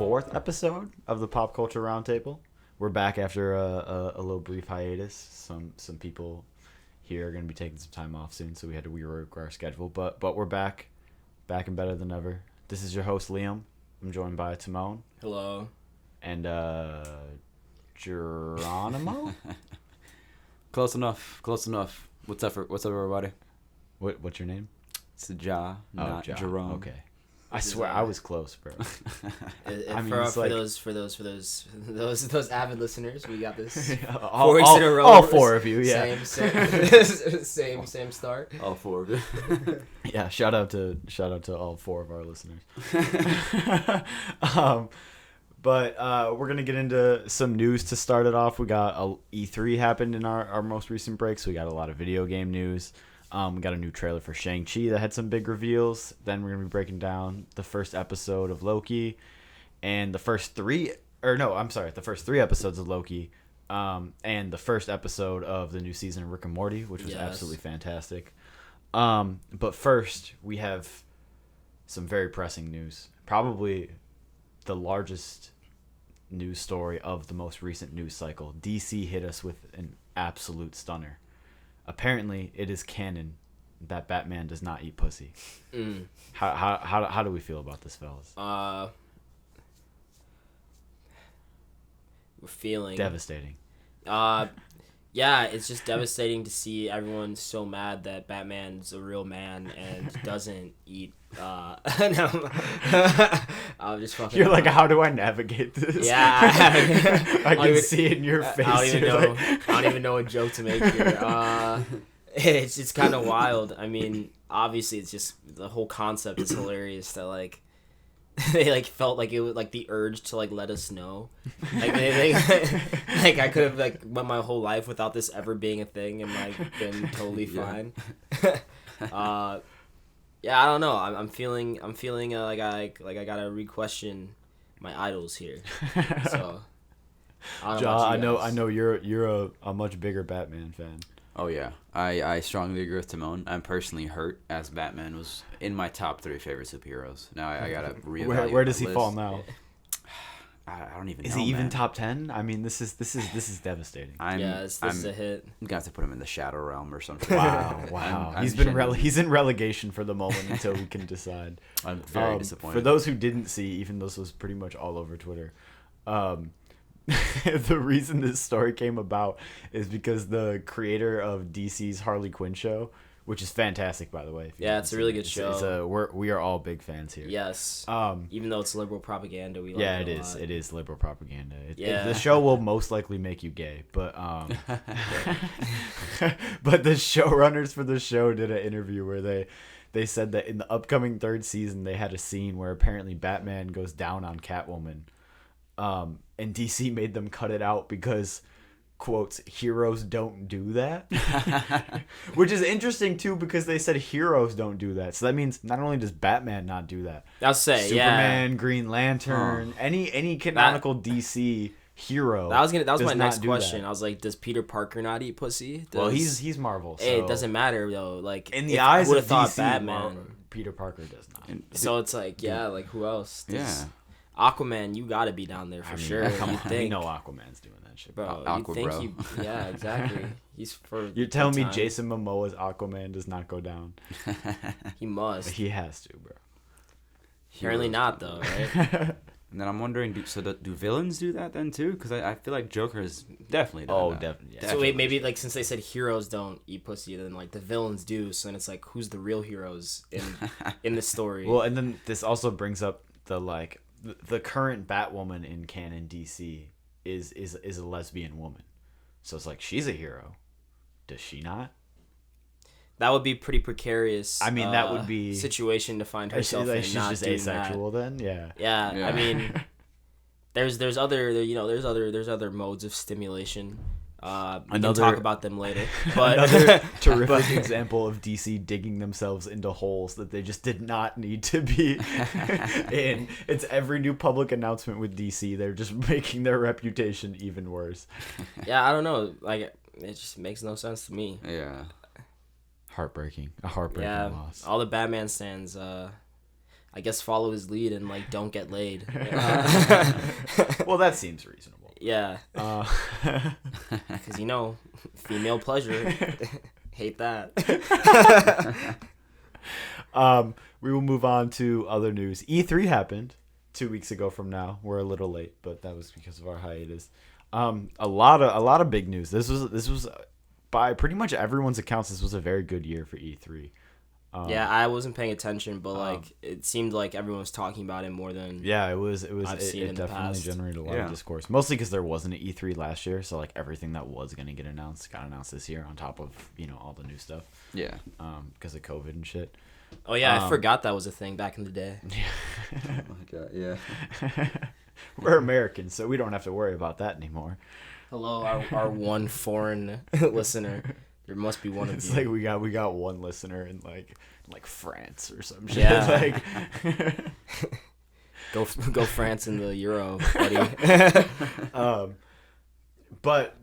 4th episode of the Pop Culture Roundtable. We're back after a little brief hiatus. Some people here are going to be taking some time off soon, so we had to rework our schedule. But we're back and better than ever. This is your host, Liam. I'm joined by Timon. Hello. And Geronimo? Close enough. What's up, everybody? What's your name? It's Ja, not Ja. Jerome. Okay. I swear I was close, bro. I mean, for those avid listeners, we got this. all 4 weeks in a row. All 4 of you, yeah. Same start. All 4 of you. Yeah, shout out to all 4 of our listeners. But we're gonna get into some news to start it off. We got E3 happened in our most recent break, so we got a lot of video game news. We got a new trailer for Shang-Chi that had some big reveals. Then we're going to be breaking down the first episode of Loki and the first 3 episodes of Loki and the first episode of the new season of Rick and Morty, which was absolutely fantastic. But first, we have some very pressing news. Probably the largest news story of the most recent news cycle. DC hit us with an absolute stunner. Apparently, it is canon that Batman does not eat pussy. How do we feel about this, fellas? We're feeling devastating. Yeah, it's just devastating to see everyone so mad that Batman's a real man and doesn't eat. No, I'm just fucking. You're like, how do I navigate this? Yeah, I can see it in your face. I don't even know what joke to make here. It's kind of wild. I mean, obviously, it's just the whole concept is hilarious. That like they like felt like it was like the urge to like let us know. Like they like I could have like went my whole life without this ever being a thing and like been totally fine. Yeah, I don't know. I'm feeling like I gotta re-question my idols here. So I know you're a much bigger Batman fan. Oh yeah, I strongly agree with Timon. I'm personally hurt, as Batman was in my top 3 favorite superheroes. Now I gotta reevaluate. Where does he list. fall now? I don't even know. Is he even man. top 10? I mean, this is devastating. This is a hit. I'm gonna have to put him in the Shadow Realm or something. Wow. He's in relegation for the moment until we can decide. I'm very disappointed. For those who didn't see, even though this was pretty much all over Twitter, the reason this story came about is because the creator of DC's Harley Quinn show, which is fantastic, by the way. Yeah, it's a really good show. We are all big fans here. Yes. Even though it's liberal propaganda, we like it a is. lot. It is liberal propaganda. The show will most likely make you gay, but but the showrunners for the show did an interview where they said that in the upcoming 3rd season they had a scene where apparently Batman goes down on Catwoman. And DC made them cut it out because, quotes, heroes don't do that. Which is interesting, too, because they said heroes don't do that. So that means not only does Batman not do that. I'll say, Superman, Green Lantern, any canonical DC hero. That was my next question. I was like, does Peter Parker not eat pussy? Well, he's Marvel. So it doesn't matter, though. Like, in the eyes of DC, Batman, Peter Parker does not. So it's like, like, who else? Yeah. Aquaman, you gotta be down there for sure. Come on, think, you know Aquaman's doing that shit, bro. Aqua, you think bro. yeah, exactly. He's for. You're telling me Jason Momoa's Aquaman does not go down? He must. He has to, bro. Apparently not, though, right? And then I'm wondering, do villains do that then too? Because I feel like Joker is definitely done that. Definitely. Yeah. So wait, maybe like since they said heroes don't eat pussy, then like the villains do. So then it's like, who's the real heroes in the story? Well, and then this also brings up the current Batwoman in canon DC is a lesbian woman, so it's like she's a hero. Does she not? That would be pretty precarious. I mean, that would be situation to find herself in. She's not just doing asexual that. then. Yeah. I mean, there's other modes of stimulation. We can talk about them later. But another terrific example of DC digging themselves into holes that they just did not need to be in. It's every new public announcement with DC. They're just making their reputation even worse. Yeah, I don't know. Like, it just makes no sense to me. Yeah. A heartbreaking loss. All the Batman stands I guess follow his lead and like don't get laid. Well, that seems reasonable. Yeah. Because female pleasure. Hate that. We will move on to other news. E3 happened 2 weeks ago from now. We're a little late, but that was because of our hiatus. A lot of big news. This was by pretty much everyone's accounts. This was a very good year for E3. Yeah, I wasn't paying attention, but like it seemed like everyone was talking about it more than it in the definitely past. generated a lot of discourse, mostly because there wasn't an E3 last year, so like everything that was going to get announced got announced this year on top of all the new stuff. Yeah. Because of COVID and shit. Oh yeah, I forgot that was a thing back in the day. Oh my god, yeah. We're Americans, so we don't have to worry about that anymore. Hello, our one foreign listener. There must be one of you. It's like we got one listener in like France or some shit. Yeah. Go France in the Euro, buddy. But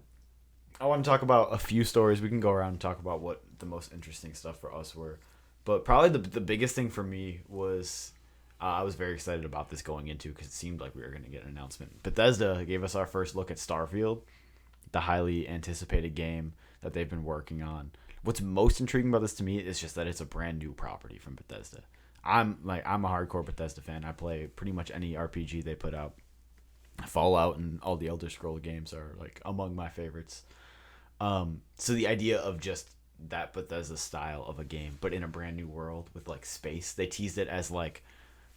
I want to talk about a few stories. We can go around and talk about what the most interesting stuff for us were. But probably the biggest thing for me was I was very excited about this going into because it seemed like we were going to get an announcement. Bethesda gave us our first look at Starfield, the highly anticipated game that they've been working on. What's most intriguing about this to me is just that it's a brand new property from Bethesda. I'm a hardcore Bethesda fan. I play pretty much any RPG they put out. Fallout and all the Elder Scrolls games are like among my favorites. So the idea of just that Bethesda style of a game, but in a brand new world with like space, they teased it as like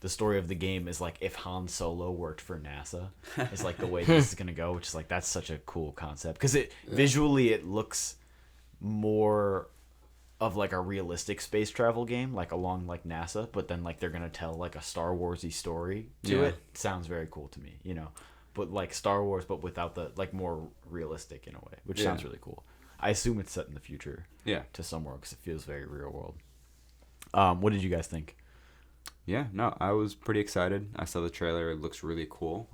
the story of the game is like if Han Solo worked for NASA. It's like the way this is gonna go, which is like that's such a cool concept because visually it looks more of like a realistic space travel game, like along like NASA, but then like they're gonna tell like a Star Wars-y story to it. Sounds very cool to me, but like Star Wars, but without the like more realistic in a way, which sounds really cool. I assume it's set in the future, to somewhere because it feels very real world. What did you guys think? Yeah, no, I was pretty excited. I saw the trailer. It looks really cool.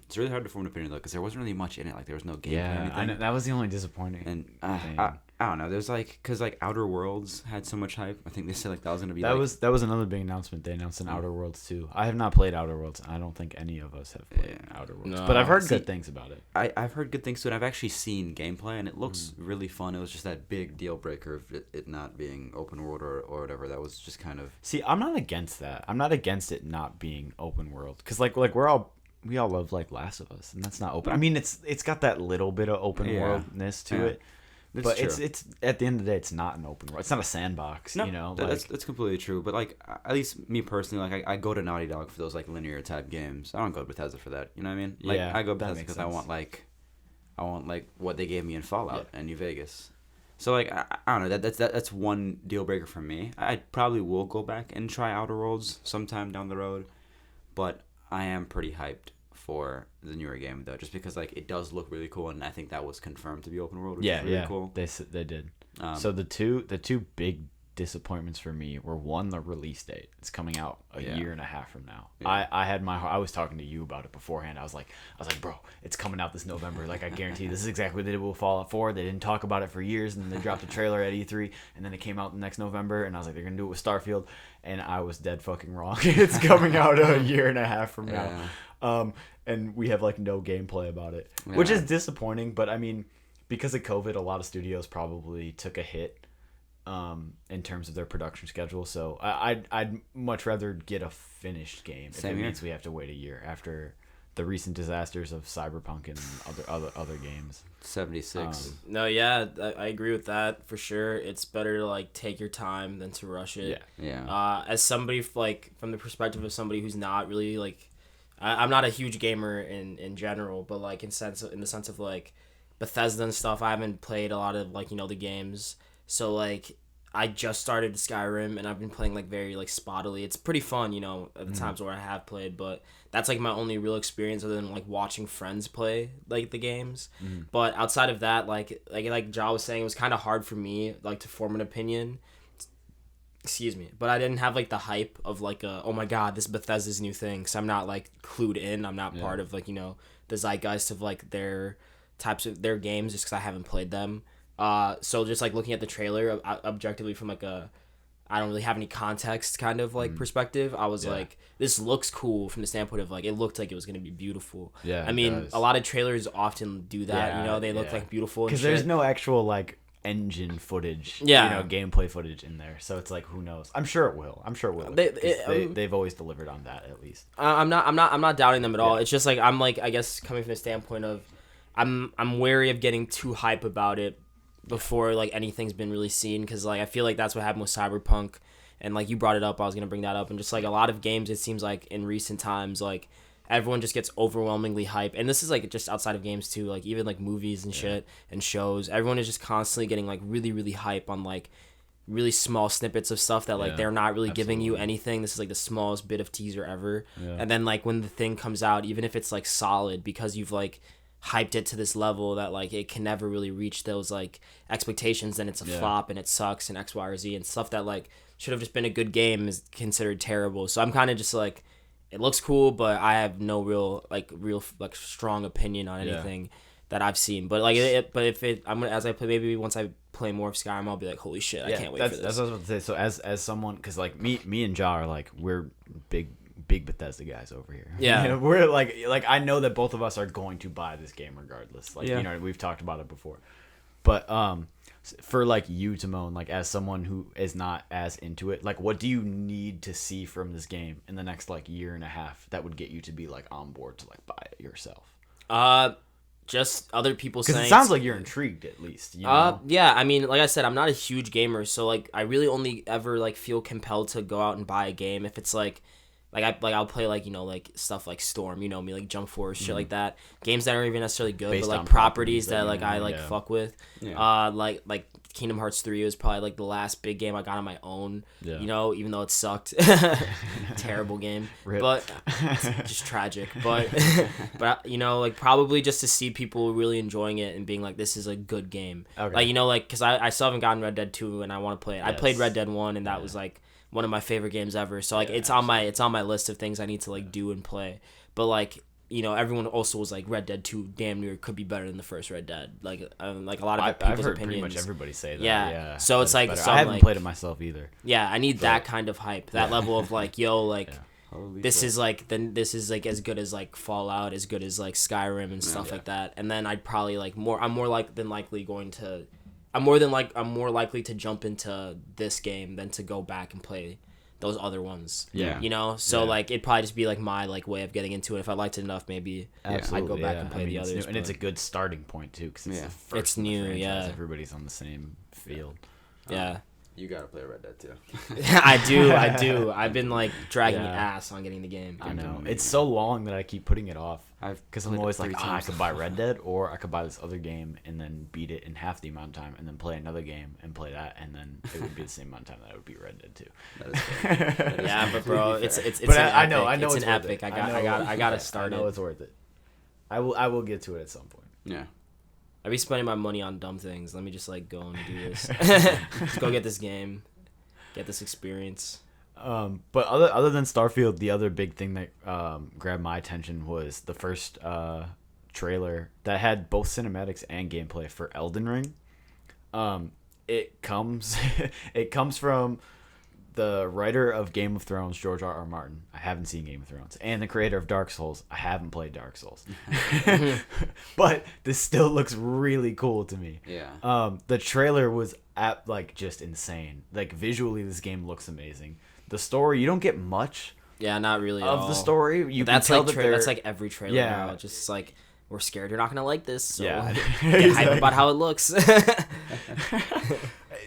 It's really hard to form an opinion, though, because there wasn't really much in it. Like, there was no gameplay or anything. I know, that was the only disappointing thing. And I don't know. There's, like, because, like, Outer Worlds had so much hype. I think they said, like, that was going to be, that was another big announcement. They announced an Outer Worlds, too. I have not played Outer Worlds. I don't think any of us have played Outer Worlds. No. But I've heard good things about it. I've heard good things, too, and I've actually seen gameplay, and it looks really fun. It was just that big deal breaker of it not being open world or whatever. That was just kind of... See, I'm not against that. I'm not against it not being open world. Because, like we all love, like, Last of Us, and that's not open. I mean, it's got that little bit of open worldness to it. But true. it's at the end of the day, it's not an open world. It's not a sandbox, No, that's completely true. But like, at least me personally, like I go to Naughty Dog for those like linear type games. I don't go to Bethesda for that. You know what I mean? Like, I go to Bethesda because I want what they gave me in Fallout and New Vegas. So like I don't know, that's one deal breaker for me. I probably will go back and try Outer Worlds sometime down the road, but I am pretty hyped for the newer game though, just because like it does look really cool, and I think that was confirmed to be open world, which is really cool. They did. So the two big disappointments for me were, one, the release date. It's coming out a year and a half from now. I was talking to you about it beforehand. I was like, bro, it's coming out this November. Like, I guarantee this is exactly what they did with Fallout 4. They didn't talk about it for years, and then they dropped a trailer at E3, and then it came out the next November, and I was like, they're gonna do it with Starfield, and I was dead fucking wrong. It's coming out a year and a half from now. And we have like no gameplay about it, which is disappointing. But I mean, because of COVID, a lot of studios probably took a hit in terms of their production schedule. So I'd much rather get a finished game if it means we have to wait a year after the recent disasters of Cyberpunk and other games. 76. No, yeah, I agree with that for sure. It's better to like take your time than to rush it. Yeah. As somebody like from the perspective of somebody who's not really like, I'm not a huge gamer in general, but like in the sense of like Bethesda and stuff, I haven't played a lot of like the games. So like I just started Skyrim and I've been playing like very like spottily. It's pretty fun, at the times where I have played, but that's like my only real experience other than like watching friends play like the games. But outside of that, like Ja was saying, it was kind of hard for me like to form an opinion. Excuse me, but I didn't have like the hype of like oh my god, this Bethesda's new thing, because I'm not like clued in. I'm not part of like the zeitgeist of like their types of their games, just because I haven't played them. So just like looking at the trailer objectively from like a I don't really have any context kind of like perspective. I was like, this looks cool from the standpoint of like it looked like it was gonna be beautiful. Yeah, I mean, a lot of trailers often do that. Yeah, you know, they look like beautiful because there's no actual like engine footage, gameplay footage in there. So it's like, who knows? I'm sure it will. They've always delivered on that at least. I'm not doubting them at all. It's just like I'm like, I guess coming from the standpoint of I'm wary of getting too hype about it before like anything's been really seen, because like I feel like that's what happened with Cyberpunk, and like you brought it up, I was gonna bring that up, and just like a lot of games, it seems like in recent times like everyone just gets overwhelmingly hype, and this is like just outside of games too, like even like movies and shit and shows, everyone is just constantly getting like really really hype on like really small snippets of stuff that like they're not really giving you anything. This is like the smallest bit of teaser ever, and then like when the thing comes out, even if it's like solid, because you've like hyped it to this level that like it can never really reach those like expectations, then it's a flop and it sucks and X, Y, or Z, and stuff that like should have just been a good game is considered terrible. So I'm kind of just like, it looks cool, but I have no real strong opinion on anything that I've seen. But like I'm gonna, as I play, maybe once I play more of Skyrim, I'll be like, holy shit, I can't wait for this. That's what I was about to say. So as someone, because like me and Ja are like, we're big Bethesda guys over here. Yeah. You know, we're like I know that both of us are going to buy this game regardless. Like, you know, we've talked about it before. But for like you, Timon, like as someone who is not as into it, like what do you need to see from this game in the next like year and a half that would get you to be like on board to like buy it yourself? Just other people saying. Because it sounds like you're intrigued at least. You know? Yeah. I mean, like I said, I'm not a huge gamer, so like I really only ever like feel compelled to go out and buy a game if it's like I'll play like, you know, like stuff like Storm, you know me, like Jump Force, shit like that. Games that aren't even necessarily good, based but like on properties that like I like yeah. fuck with. Yeah. Like Kingdom Hearts 3 was probably like the last big game I got on my own. Yeah. You know, even though it sucked. Terrible game. Rip. But just tragic. But you know, like probably just to see people really enjoying it and being like, this is a good game. Okay. Like, you know, like because I still haven't gotten Red Dead 2 and I want to play it. I played Red Dead 1 and that was like one of my favorite games ever. So like it's on my list of things I need to like do and play. But like, you know, everyone also was like Red Dead 2 damn near could be better than the first Red Dead. Like a lot of people's I've heard opinions. pretty much everybody say that. Yeah. So it's like, I haven't played it myself either. Yeah, I need that kind of hype. That level of like, yo, like this is like as good as like Fallout, as good as like Skyrim and stuff like that. And then I'd probably like I'm more likely to jump into this game than to go back and play those other ones. Yeah. You know? So like it'd probably just be like my like way of getting into it. If I liked it enough, maybe I'd go back and play the others. And it's a good starting point too, because it's the first it's new, franchise. Everybody's on the same field. Yeah. You gotta play Red Dead too. I do. I've been like dragging ass on getting the game. I know. It's so long that I keep putting it off. Because I'm always like, I could buy Red Dead, or I could buy this other game and then beat it in half the amount of time, and then play another game and play that, and then it would be the same amount of time that I would beat Red Dead 2. That is fair. Yeah, but bro, it's but I know it's an epic. I gotta start it. I know it's worth it. I will get to it at some point. Yeah. I be spending my money on dumb things. Let me just like go and do this. Just go get this game, get this experience. But other than Starfield, the other big thing that grabbed my attention was the first trailer that had both cinematics and gameplay for Elden Ring. It comes from the writer of Game of Thrones, George R.R. Martin. I haven't seen Game of Thrones. And the creator of Dark Souls. I haven't played Dark Souls. But this still looks really cool to me. Yeah. The trailer was just insane. Like visually, this game looks amazing. The story, you don't get much. Yeah, not really of the story. You that's can tell like that's like every trailer now. Just like, we're scared you're not gonna like this. So get hype about how it looks.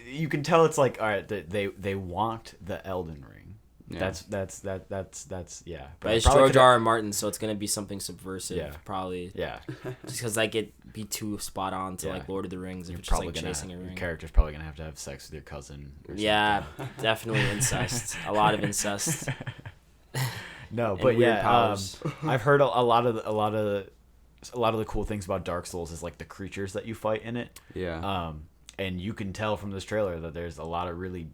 You can tell it's like, all right, they want the Elden Ring. Yeah. That's yeah. But it's George R.R. Martin, so it's gonna be something subversive, probably. Yeah. Just because like it'd be too spot on to like Lord of the Rings if it's just like chasing a ring. Your character's probably gonna have sex with your cousin. Yeah, definitely incest. A lot of incest. No, but I've heard a lot of the cool things about Dark Souls is like the creatures that you fight in it. Yeah. And you can tell from this trailer that there's a lot of really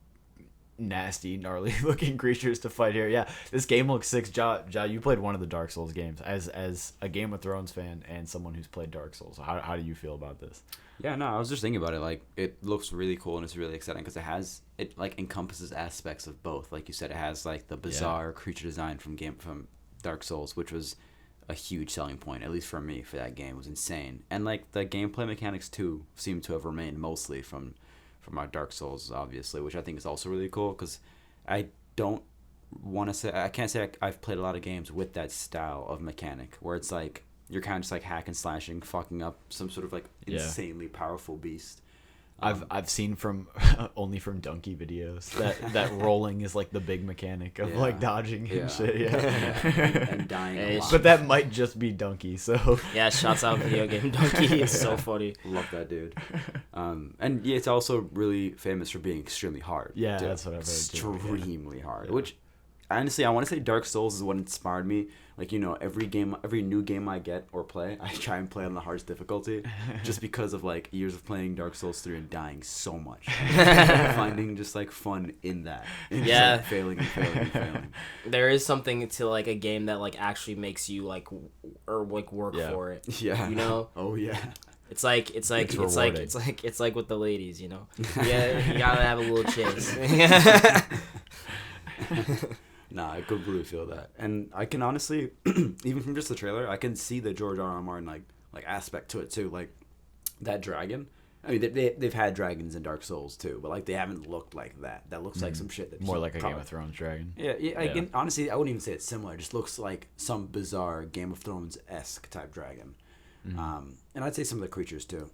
nasty, gnarly looking creatures to fight here. Yeah, this game looks sick. Ja, you played one of the Dark Souls games. As a Game of Thrones fan and someone who's played Dark Souls, how do you feel about this? Yeah, no, I was just thinking about it. Like, it looks really cool and it's really exciting because it like encompasses aspects of both. Like you said, it has like the bizarre creature design from Dark Souls, which was a huge selling point, at least for me, for that game. It was insane. And like the gameplay mechanics too seem to have remained mostly from our Dark Souls, obviously, which I think is also really cool because I can't say I've played a lot of games with that style of mechanic where it's like you're kind of just like hack and slashing, fucking up some sort of like insanely powerful beast. I've seen only from Donkey videos that rolling is like the big mechanic of like dodging and shit. And dying a lot. But that might just be Donkey. So yeah, shouts out video game Donkey. It's so funny. Love that dude. And yeah, it's also really famous for being extremely hard. Yeah, that's what I've heard. Extremely hard. Which honestly, I want to say Dark Souls is what inspired me. Like, you know, every new game I get or play, I try and play on the hardest difficulty just because of, like, years of playing Dark Souls 3 and dying so much. Finding just, like, fun in that. And yeah. Just, like, failing. There is something to, like, a game that, like, actually makes you, like, work for it. Yeah. You know? Oh, yeah. It's like with the ladies, you know? Yeah, you gotta have a little chase. Nah, I completely feel that, and I can honestly, even from just the trailer, I can see the George R.R. Martin like aspect to it too. Like that dragon. I mean, they've had dragons in Dark Souls too, but like they haven't looked like that. That looks like some shit. That's more like a Game of Thrones dragon. Yeah. Honestly, I wouldn't even say it's similar. It just looks like some bizarre Game of Thrones-esque type dragon. Mm-hmm. And I'd say some of the creatures too.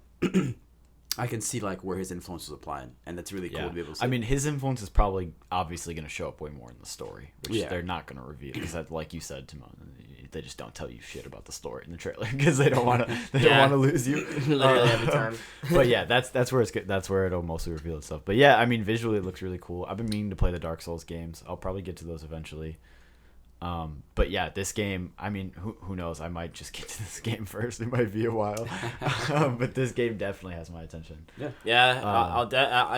I can see like where his influence was applied, and that's really cool to be able to see. I mean, his influence is probably obviously going to show up way more in the story, which they're not going to reveal because, like you said, Timon, they just don't tell you shit about the story in the trailer because they don't want to. They don't want to lose you. Literally every time. But yeah, that's where it's good. That's where it'll mostly reveal itself. But yeah, I mean, visually it looks really cool. I've been meaning to play the Dark Souls games. I'll probably get to those eventually. But yeah, this game, I mean, who knows? I might just get to this game first. It might be a while. But this game definitely has my attention. Yeah.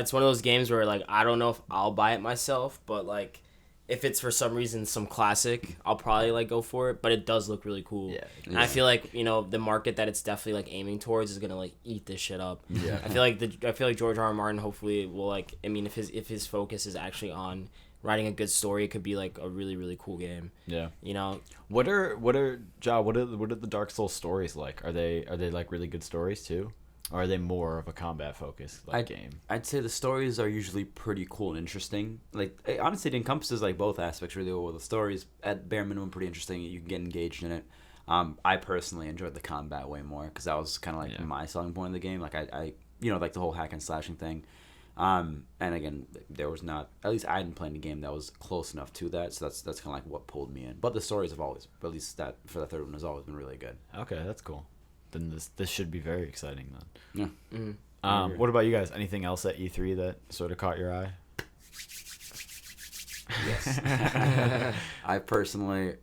It's one of those games where, like, I don't know if I'll buy it myself, but, like, if it's for some reason some classic, I'll probably, like, go for it. But it does look really cool. Yeah. And I feel like, you know, the market that it's definitely, like, aiming towards is gonna, like, eat this shit up. Yeah. I feel like George R.R. Martin hopefully will, like, I mean, if his focus is actually on writing a good story, it could be like a really, really cool game. Yeah. You know, what are the Dark Souls stories like? Are they like really good stories too, or are they more of a combat focused game? I'd say the stories are usually pretty cool and interesting. Like, honestly, it encompasses like both aspects really well. The stories at bare minimum pretty interesting. You can get engaged in it. I personally enjoyed the combat way more because that was kind of like my selling point of the game. Like I you know, like the whole hack and slashing thing. And again, there was not, at least I hadn't played a game that was close enough to that, so that's kind of like what pulled me in. But the stories have always, at least that for the third one, has always been really good. Okay, that's cool. Then this should be very exciting then. Yeah. Mm-hmm. What about you guys? Anything else at E3 that sort of caught your eye? Yes. I personally,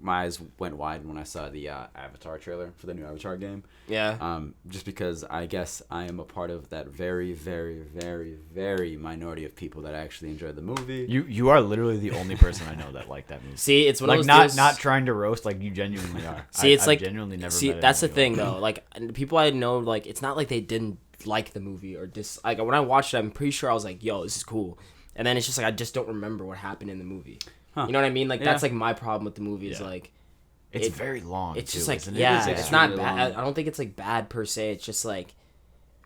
my eyes went wide when I saw the Avatar trailer for the new Avatar game. Yeah. Just because I guess I am a part of that very, very, very, very minority of people that actually enjoyed the movie. You are literally the only person I know that liked that movie. See, it's one like of those not trying to roast, like you genuinely are. See, it's like genuinely never. See, that's the thing though. Like people I know, like it's not like they didn't like the movie or like when I watched it, I'm pretty sure I was like, "Yo, this is cool," and then it's just like I just don't remember what happened in the movie. Huh. You know what I mean? Like that's like my problem with the movie is like it's very long. It's too, just like isn't it? It's not really bad. I don't think it's like bad per se. It's just like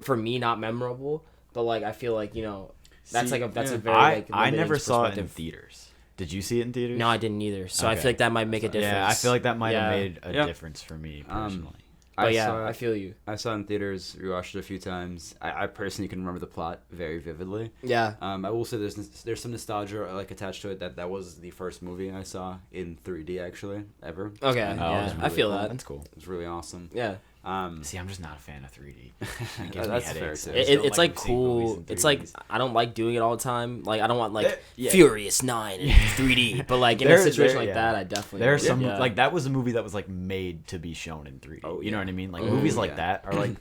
for me not memorable. But like I feel like, you know, that's a very like I never saw it in theaters. Did you see it in theaters? No, I didn't either. So I feel like that might make a difference. Yeah, I feel like that might have made a difference for me personally. I feel you. I saw it in theaters, rewatched it a few times. I personally can remember the plot very vividly. Yeah. I will say there's some nostalgia like attached to it that was the first movie I saw in 3D actually ever. Okay. Yeah. Really I feel cool. that. That's cool. It was really awesome. Yeah. See, I'm just not a fan of 3D. It gives me headaches. It's like cool. It's like I don't like doing it all the time. Like I don't want like Furious 9 in 3D. But like in a situation like that, I definitely. There's some like that was a movie that was like made to be shown in 3D. You know what I mean? Like movies like that are like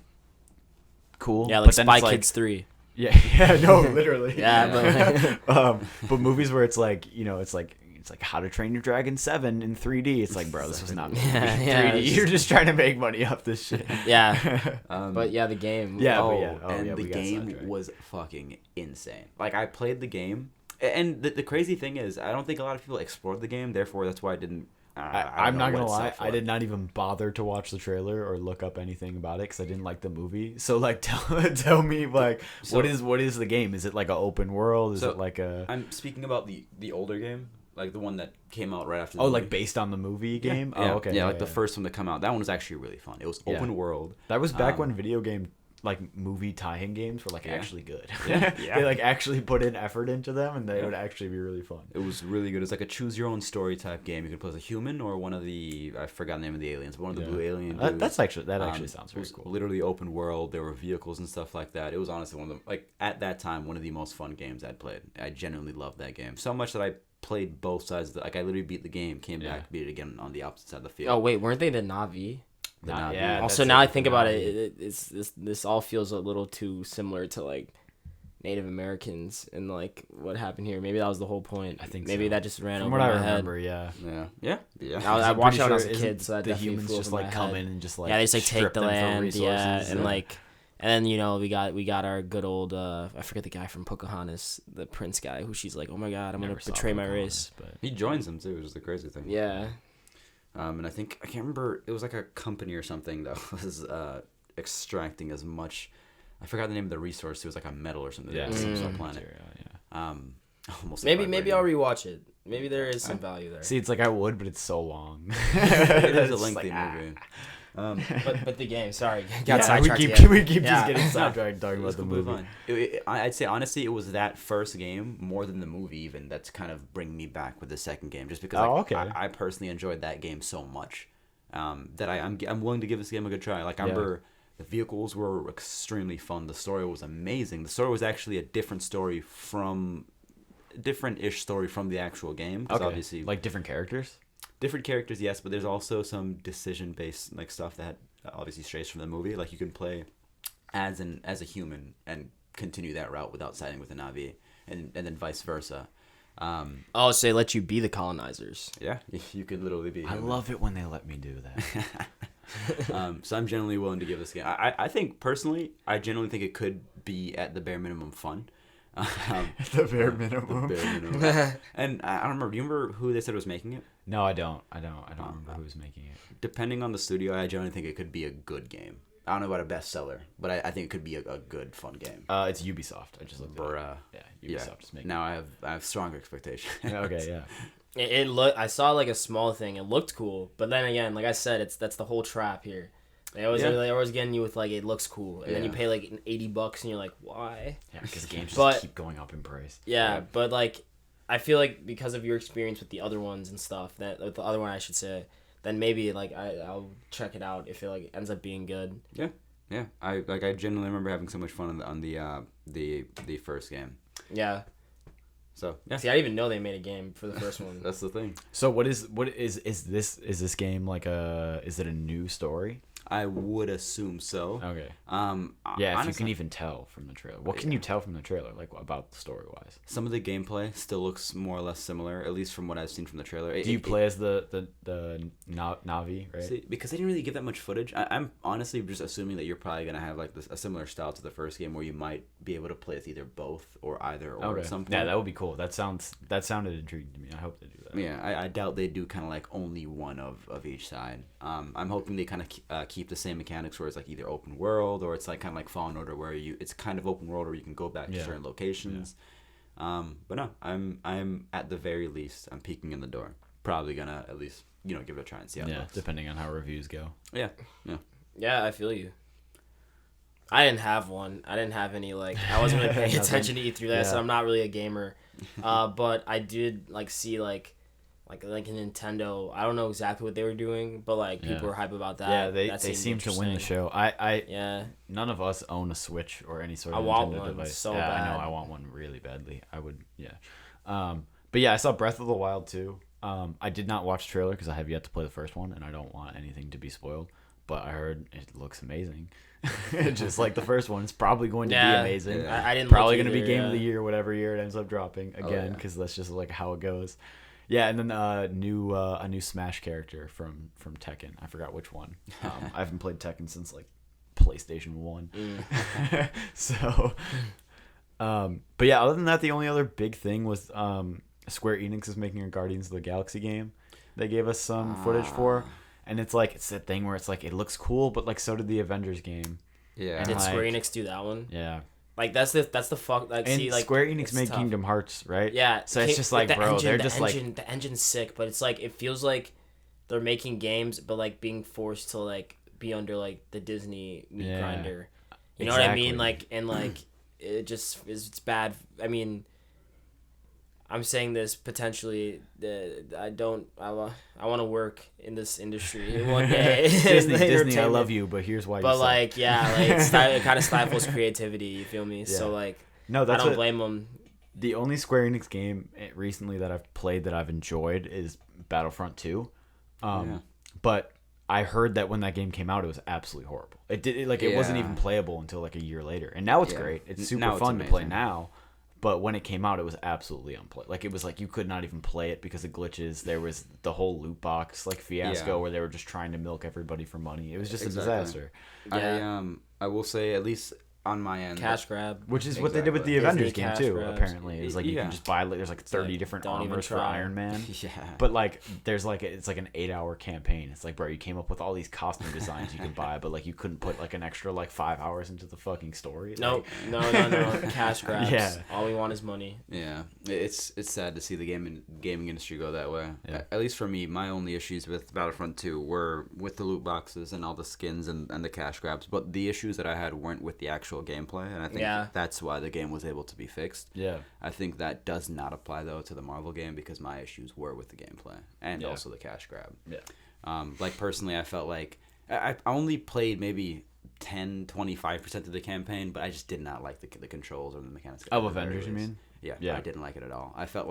cool. Yeah, like Spy Kids 3. Yeah, no, literally. Yeah, but movies where it's like, it's like How to Train Your Dragon 7 in 3D. It's like, bro, this was not meant to be 3D. You're just trying to make money off this shit. Yeah. But yeah, the game. The game was fucking insane. Like, I played the game, and the crazy thing is, I don't think a lot of people explored the game. Therefore, that's why I didn't. I'm not gonna lie, I did not even bother to watch the trailer or look up anything about it because I didn't like the movie. So like, tell me like, what is the game? Is it like an open world? Is it like a? I'm speaking about the older game, like the one that came out right after. The movie. Like based on the movie game. Yeah. Oh, okay. Yeah, the first one to come out. That one was actually really fun. It was open world. That was back when video game like movie tie-in games were like actually good. Yeah. They like actually put in effort into them, and they would actually be really fun. It was really good. It's like a choose your own story type game. You could play as a human or one of the, I forgot the name of the aliens, but one of the blue alien dudes. That actually sounds very cool. Literally open world. There were vehicles and stuff like that. It was honestly one of the, like, at that time, one of the most fun games I'd played. I genuinely loved that game so much that I played both sides. Like, I literally beat the game, came back, beat it again on the opposite side of the field. Oh wait, weren't they the Na'vi? Yeah. Also, now I think about it, it's this all feels a little too similar to like Native Americans and like what happened here. Maybe that was the whole point. I think maybe so. that just ran From over what my I remember, head. Yeah. I watched it when I was a kid, so that the humans flew just over like my come head. in and just like they just like take the land, and like. And then we got our good old I forget the guy from Pocahontas, the prince guy, who she's like, oh my god, I'm gonna betray my race. But he joins them too, which is the crazy thing. Yeah. And I can't remember, it was like a company or something that was extracting as much, I forgot the name of the resource. It was like a metal or something. Yeah, some planet. Almost maybe I'll rewatch it. Maybe there is some value there. See, it's like I would, but it's so long. It is a lengthy movie. But the game, sorry, we keep just getting sidetracked talking about the movie. I'd say honestly, it was that first game more than the movie even that's kind of bringing me back with the second game, just because I personally enjoyed that game so much that I'm willing to give this game a good try. Like I remember the vehicles were extremely fun. The story was amazing. The story was actually a different-ish story from the actual game. Because obviously, like different characters. Different characters, yes, but there's also some decision-based like stuff that obviously strays from the movie. Like you can play as a human and continue that route without siding with the Na'vi, and then vice versa. So they let you be the colonizers. Yeah, you could literally be. I love it when they let me do that. So I'm generally willing to give this game. I think personally, I genuinely think it could be at the bare minimum fun. The bare minimum. And I don't remember. Do you remember who they said was making it? No, I don't. I don't remember who was making it. Depending on the studio, I generally think it could be a good game. I don't know about a bestseller, but I think it could be a good, fun game. It's Ubisoft. I just looked it up. Yeah, Ubisoft is making it. Now I have stronger expectations. Okay, yeah. It looked. I saw like a small thing. It looked cool, but then again, like I said, that's the whole trap here. They always getting you with like it looks cool, and then you pay like $80, and you're like, why? Yeah, because games just keep going up in price. Yeah, but like, I feel like because of your experience with the other ones and stuff, with the other one I should say, then maybe like I'll check it out if it like ends up being good. Yeah. I genuinely remember having so much fun on the first game. Yeah. So yeah. See, I didn't even know they made a game for the first one. That's the thing. So what is this game like is it a new story? I would assume so. Okay. If honestly, you can even tell from the trailer. What can you tell from the trailer, like about story wise? Some of the gameplay still looks more or less similar, at least from what I've seen from the trailer. Do you play as the Na'vi, right? See, because they didn't really give that much footage. I'm honestly just assuming that you're probably gonna have like a similar style to the first game, where you might be able to play as either both or either or at some point. Yeah, that would be cool. That sounded intriguing to me. I hope they do that. Yeah, I doubt they do kind of like only one of each side. I'm hoping they kind of keep the same mechanics where it's like either open world or it's like kind of like Fallen Order where it's kind of open world or you can go back to certain locations. But no, I'm at the very least I'm peeking in the door. Probably gonna at least give it a try and see how it looks. Depending on how reviews go. Yeah, I feel you. I didn't have one. I didn't have any like I wasn't really paying attention to E3 so I'm not really a gamer. But I did like see like a Nintendo. I don't know exactly what they were doing, but like people were hype about that. Yeah, they seem to win the show. None of us own a Switch or any sort of Nintendo device. So bad. I know I want one really badly. I would but yeah, I saw Breath of the Wild too. I did not watch the trailer because I have yet to play the first one and I don't want anything to be spoiled. but I heard it looks amazing. Just like the first one, it's probably going to be amazing. Yeah. I didn't probably look going to be either, game of the year, whatever year it ends up dropping again, because that's just like how it goes. Yeah, and then a new Smash character from Tekken. I forgot which one. I haven't played Tekken since like PlayStation 1. So, but yeah, other than that, the only other big thing was Square Enix is making a Guardians of the Galaxy game. They gave us some footage for. And it's like, it's that thing where it's like, it looks cool, but like, so did the Avengers game. Yeah. And did Square Enix do that one? Yeah. Like, that's the fuck. Like, and see, like, Square Enix made tough. Kingdom Hearts, right? Yeah. So it's just like, bro, they're just like. The engine's sick, but it's like, it feels like they're making games, but like being forced to like be under like the Disney meat grinder. You know what I mean? Like, and like, it just, it's bad. I mean, I'm saying this potentially. I want to work in this industry one day. Disney, I love you, but here's why. But like, it kind of stifles creativity. You feel me? Yeah. So like, no, I don't blame them. The only Square Enix game recently that I've played that I've enjoyed is Battlefront 2. But I heard that when that game came out, it was absolutely horrible. It wasn't even playable until like a year later, and now it's great. It's super fun to play now. But when it came out, it was absolutely unplayable. Like, it was like you could not even play it because of glitches. There was the whole loot box like fiasco where they were just trying to milk everybody for money. It was just a disaster. Yeah. I will say, at least on my end, cash grab, which is what they did with the Avengers game too. Grabs. Apparently, it was like you can just buy. Like, there's like 30 different armors for Iron Man. Yeah. But like, there's like it's like an 8-hour campaign. It's like, bro, you came up with all these costume designs you could buy, but like you couldn't put like an extra like 5 hours into the fucking story. No. Cash grabs. Yeah. All we want is money. Yeah, it's sad to see the gaming industry go that way. Yeah. At least for me, my only issues with Battlefront 2 were with the loot boxes and all the skins and the cash grabs. But the issues that I had weren't with the actual gameplay, and I think that's why the game was able to be fixed. Yeah. I think that does not apply though to the Marvel game because my issues were with the gameplay and also the cash grab. Yeah. Like personally, I felt like I only played maybe 10-25% of the campaign, but I just did not like the controls or the mechanics. Of Avengers, you mean? Yeah, I didn't like it at all. It felt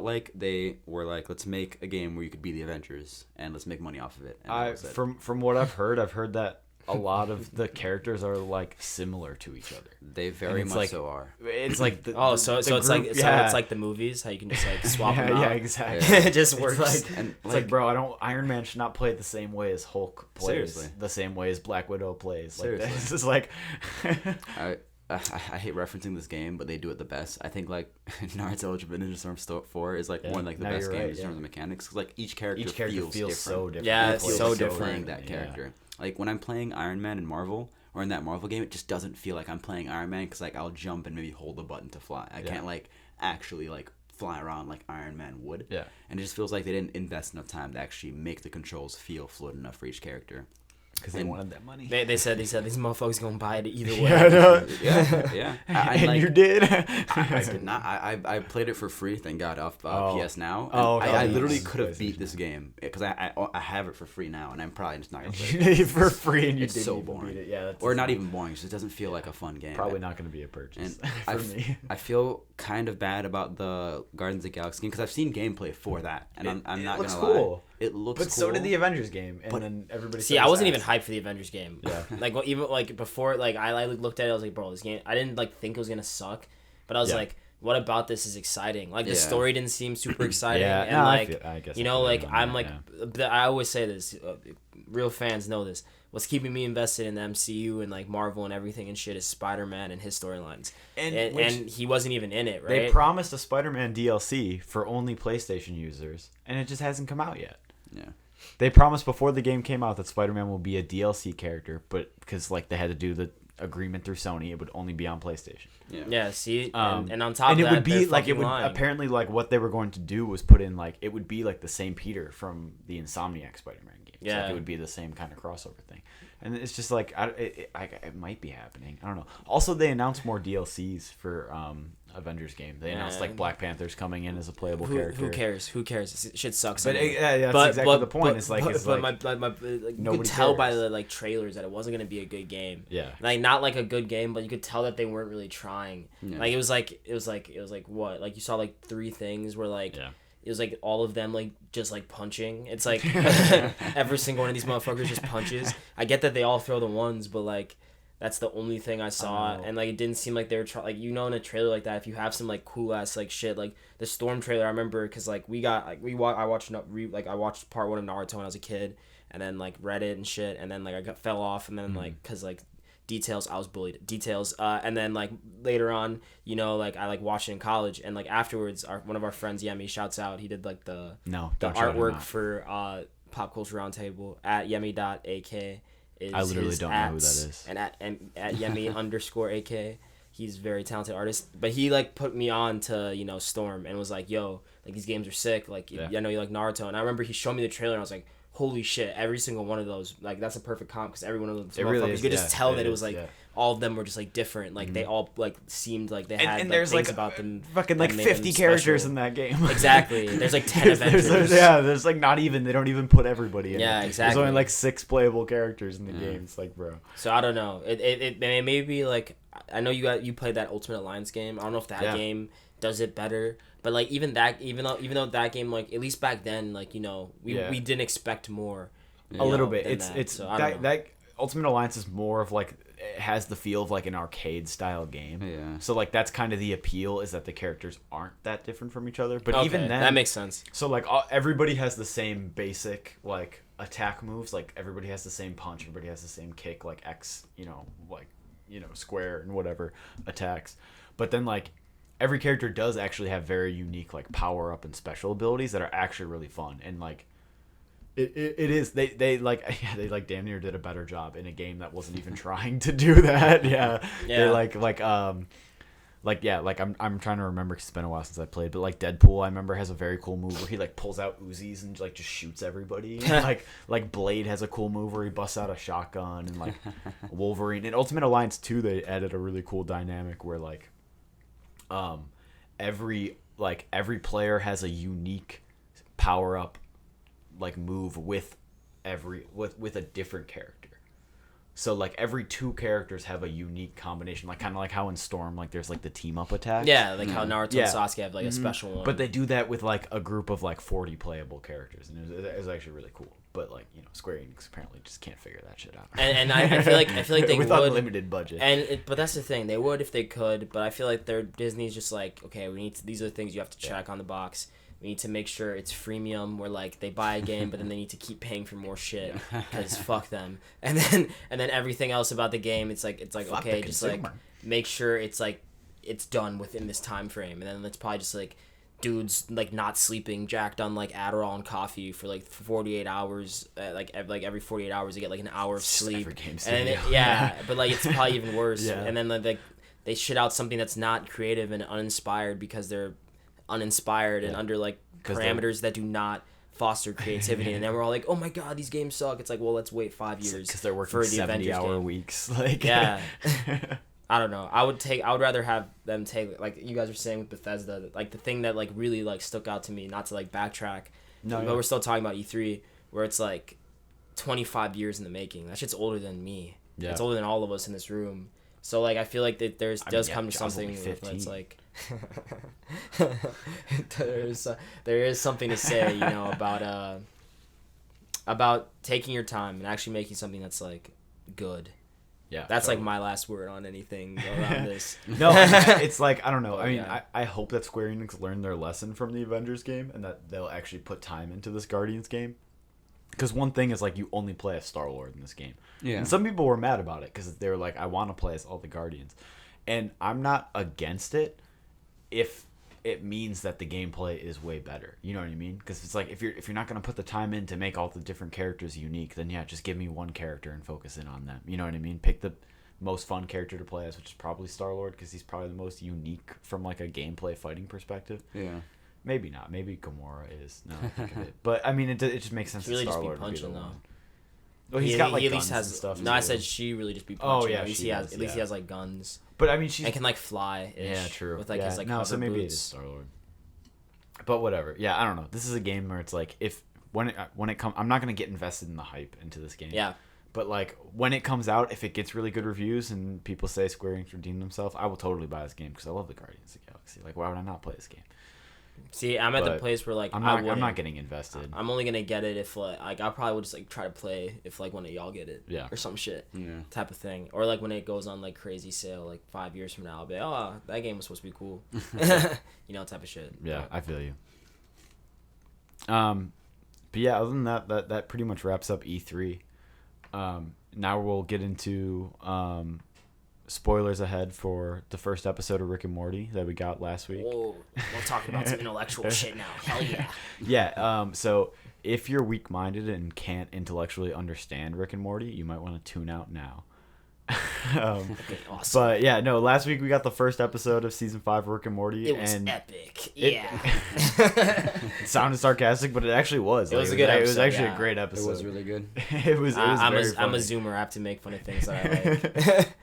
like they were like, let's make a game where you could be the Avengers and let's make money off of it. And from what I've heard that a lot of the characters are like similar to each other. They very much so are. It's like so it's like the movies, how you can just like swap them out. Yeah, exactly. It just works. It's like, bro, Iron Man should not play it the same way as Hulk plays. Seriously. The same way as Black Widow plays. Seriously. Like, this is like I hate referencing this game, but they do it the best. I think like Naruto Ultimate Ninja Storm 4 is like one of like the best games in terms of mechanics. Cause like each character feels so different. Yeah, it's so different playing that character. Like when I'm playing Iron Man in Marvel or in that Marvel game, it just doesn't feel like I'm playing Iron Man because like I'll jump and maybe hold the button to fly. I can't like actually like fly around like Iron Man would. Yeah. And it just feels like they didn't invest enough time to actually make the controls feel fluid enough for each character. Because they wanted that money. They said these motherfuckers gonna buy it either way. Yeah. And you did. I did not. I played it for free. Thank God off PS Now. I literally could have beat this game because I have it for free now, and I'm probably just not gonna play it for free, and you it's didn't so even boring. beat it. Yeah, or not even boring. It doesn't feel like a fun game. Probably not going to be a purchase and for me. I feel kind of bad about the Guardians of the Galaxy game because I've seen gameplay for that, and I'm not gonna lie. It looks but cool. So did the Avengers game, and then everybody. See, I wasn't even hyped for the Avengers game. Yeah. Like even like before, like I looked at it, I was like, bro, this game. I didn't like think it was gonna suck, but I was like, what about this is exciting? Like the story didn't seem super exciting, and like I guess you know, like I'm like, I always say this. Real fans know this. What's keeping me invested in the MCU and like Marvel and everything and shit is Spider-Man and his storylines. And he wasn't even in it, right? They promised a Spider-Man DLC for only PlayStation users, and it just hasn't come out yet. Yeah. They promised before the game came out that Spider-Man will be a DLC character, but because like they had to do the agreement through Sony, it would only be on PlayStation. Yeah. See, and on top of that, and it would be like apparently like what they were going to do was put in like it would be like the same Peter from the Insomniac Spider-Man games. Yeah, like, it would be the same kind of crossover thing, and it's just like it might be happening. I don't know. Also, they announced more DLCs for Avengers game. They announced like Black Panther's coming in as a playable character. Who cares? This shit sucks. But that's exactly the point. It's like you could tell by the like trailers that it wasn't gonna be a good game. Yeah. Like not like a good game, but you could tell that they weren't really trying. Yeah. Like it was like what? Like you saw like 3 things where like it was like all of them like just like punching. It's like every single one of these motherfuckers just punches. I get that they all throw the ones, but like that's the only thing I saw, and like it didn't seem like they were like, you know, in a trailer like that, if you have some like cool ass like shit, like the Storm trailer. I remember because like I watched part 1 of Naruto when I was a kid, and then like read it and shit, and then like I fell off, and then like because like details, I was bullied, and then like later on, you know, like I like watched it in college, and like afterwards one of our friends, Yemi, shouts out, he did like the artwork for Pop Culture Roundtable at yemi.ak. I literally don't know who that is. And at Yemi _AK, he's a very talented artist. But he like put me on to, you know, Storm, and was like, yo, like these games are sick. Like I know you like Naruto, and I remember he showed me the trailer, and I was like, holy shit, every single one of those, like that's a perfect comp, because every one of those really you could just tell that it was like all of them were just like different. Like they all like seemed like they had and like, there's things like about them. Fucking like 50 characters in that game. Exactly. There's like 10 Avengers. There's like not even, they don't even put everybody in. Yeah, it. exactly. There's only like 6 playable characters in the game. It's like, bro. So I don't know. It may be like, I know you played that Ultimate Alliance game. I don't know if that game does it better, but like even though that game, like at least back then, like, you know, we didn't expect more. A little bit. It's so that Ultimate Alliance is more of like, it has the feel of like an arcade style game. Yeah. So like that's kind of the appeal, is that the characters aren't that different from each other. But even then, that makes sense. So like everybody has the same basic like attack moves. Like everybody has the same punch. Everybody has the same kick. Like X, you know, like, you know, square and whatever attacks. But then like every character does actually have very unique like power up and special abilities that are actually really fun. And like it is they like they like damn near did a better job in a game that wasn't even trying to do that. They I'm trying to remember, 'cause it's been a while since I played, but like Deadpool, I remember, has a very cool move where he like pulls out Uzis and like just shoots everybody. like Blade has a cool move where he busts out a shotgun, and like Wolverine. In Ultimate Alliance 2, they added a really cool dynamic where like every player has a unique power up like move with a different character. So like every 2 characters have a unique combination, like kind of like how in Storm, like there's like the team up attack. Yeah, like how Naruto and Sasuke have like a special one. But they do that with like a group of like 40 playable characters, and it was actually really cool. But like, you know, Square Enix apparently just can't figure that shit out. And I feel like they with would, unlimited budget. But that's the thing, they would if they could. But I feel like Disney's just like, okay, these are the things you have to check on the box. We need to make sure it's freemium, where like they buy a game, but then they need to keep paying for more shit, because fuck them. And then everything else about the game, it's like fuck, okay, just like make sure it's like it's done within this time frame. And then it's probably just like dudes like not sleeping, jacked on like Adderall and coffee for like 48 hours. Like every 48 hours, they get like an hour of sleep. But like it's probably even worse. Yeah. And then like they shit out something that's not creative and uninspired, because they're uninspired and under like parameters that do not foster creativity. And then we're all like, oh my god, these games suck. It's like, well, let's wait 5 years because they're working for the 70-hour weeks. Like, yeah. I don't know. I would rather have them take, like you guys were saying with Bethesda, like the thing that like really like stuck out to me, not to like backtrack, but we're still talking about E3, where it's like 25 years in the making. That shit's older than me. Yeah. It's older than all of us in this room. So like I feel like that there does come to something that's like there is something to say, you know, about taking your time and actually making something that's like good. Yeah, that's totally. Like my last word on anything around this. No, it's like, I don't know. I mean, I hope that Square Enix learned their lesson from the Avengers game, and that they'll actually put time into this Guardians game. Because one thing is, like, you only play as Star-Lord in this game. Yeah. And some people were mad about it, because they were like, I want to play as all the Guardians. And I'm not against it if it means that the gameplay is way better. You know what I mean? Because it's like, if you're not going to put the time in to make all the different characters unique, then yeah, just give me one character and focus in on them. You know what I mean? Pick the most fun character to play as, which is probably Star-Lord, because he's probably the most unique from, like, a gameplay fighting perspective. Yeah. Maybe not. Maybe Gamora is. No, I think of it. But I mean, it just makes sense. Really, that just be Star-Lord punching though. Well, he's got like he guns has and stuff. No, I said she really just be punching. Oh yeah, at least he has like guns. But I mean, she can like fly. Yeah, true. With like his like so maybe boots. it is Star-Lord. But whatever. Yeah, I don't know. This is a game where it's like, when it comes, I'm not gonna get invested in the hype into this game. Yeah. But like when it comes out, if it gets really good reviews and people say Square Enix redeemed themselves, I will totally buy this game, because I love the Guardians of the Galaxy. Like, why would I not play this game? See, I'm at the place where like I'm not getting invested. I'm only gonna get it if like I probably would just like try to play if like one of y'all get it. Yeah. Or some shit. Yeah. Type of thing. Or like when it goes on like crazy sale like 5 years from now, I'll be like, oh, that game was supposed to be cool. Type of shit. Yeah, I feel you. But yeah, other than that pretty much wraps up E3. Now we'll get into spoilers ahead for the first episode of Rick and Morty that we got last week. Whoa, we're talking about some intellectual shit now. Hell yeah. Yeah. So if you're weak-minded and can't intellectually understand Rick and Morty, you might want to tune out now. Okay, awesome. But yeah, no. Last week we got the first episode of season 5 of Rick and Morty. It was and epic. Yeah. It sounded sarcastic, but it actually was. It was a good episode. It was actually a great episode. It was really good. It was very funny. I'm a zoomer. I have to make fun of things that I like.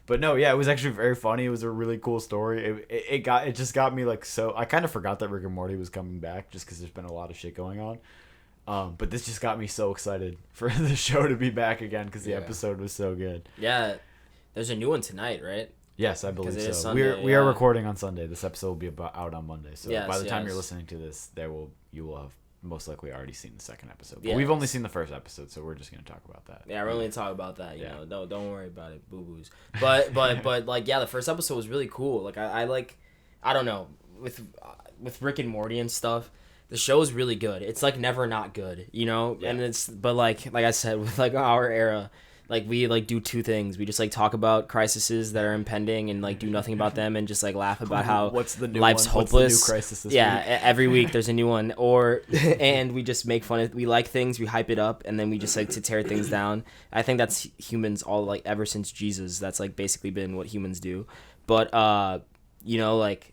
But no, yeah, it was actually very funny. It was a really cool story. It just got me like so. I kind of forgot that Rick and Morty was coming back just because there's been a lot of shit going on. But this just got me so excited for the show to be back again because the episode was so good. Yeah, there's a new one tonight, right? Yes, I believe so. Sunday, we are recording on Sunday. This episode will be out on Monday. So yes, by the time you're listening to this, you will have most likely already seen the second episode. But yes. we've only seen the first episode, so we're just gonna talk about that. Yeah, we're only talk about that. You know, don't worry about it, boo boos. But like the first episode was really cool. Like I don't know with Rick and Morty and stuff. The show is really good. It's like never not good, Yeah. And but like I said, with like our era, like we like do two things. We just like talk about crises that are impending and like do nothing about them and just like laugh about how what's the new life's one? hopeless. What's the new crisis this week? Every week there's a new one. And we just make fun of. We like things, we hype it up, and then we just like to tear ththings down. I think that's humans all like ever since Jesus. That's like basically been what humans do. But like.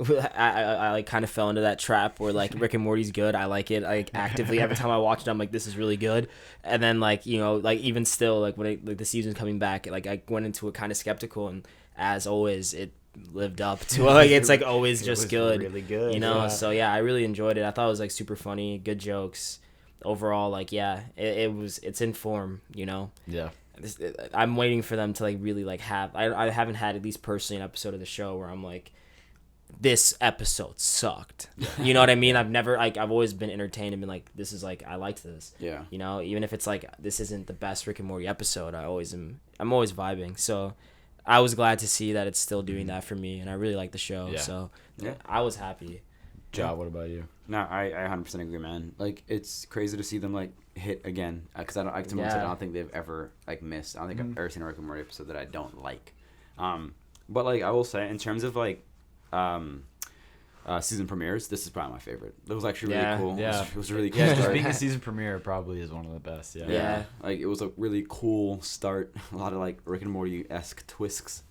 I like kind of fell into that trap where like Rick and Morty's good. I like it. Like actively every time I watch it, I'm like, this is really good. And then like like even still like when the season's coming back, like I went into it kind of skeptical, and as always, it lived up to like it's like always just good. Really good. So yeah, I really enjoyed it. I thought it was like super funny, good jokes. Overall, like it's in form. Yeah. I'm waiting for them to like really like have. I haven't had at least personally an episode of the show where I'm like, this episode sucked. You know what I mean? I've always been entertained and been like, this is like, I liked this. Yeah. Even if it's like, this isn't the best Rick and Morty episode, I'm always vibing. So I was glad to see that it's still doing that for me, and I really like the show. Yeah. So I was happy. Ja, what about you? No, I 100% agree, man. Like, it's crazy to see them like hit again, because I don't think they've ever like missed. I don't think I've ever seen a Rick and Morty episode that I don't like. But like I will say, in terms of like season premieres, this is probably my favorite. It was actually really cool. Yeah. It was really cool. Yeah, just being a season premiere probably is one of the best. Yeah. Like it was a really cool start. A lot of like Rick and Morty-esque twists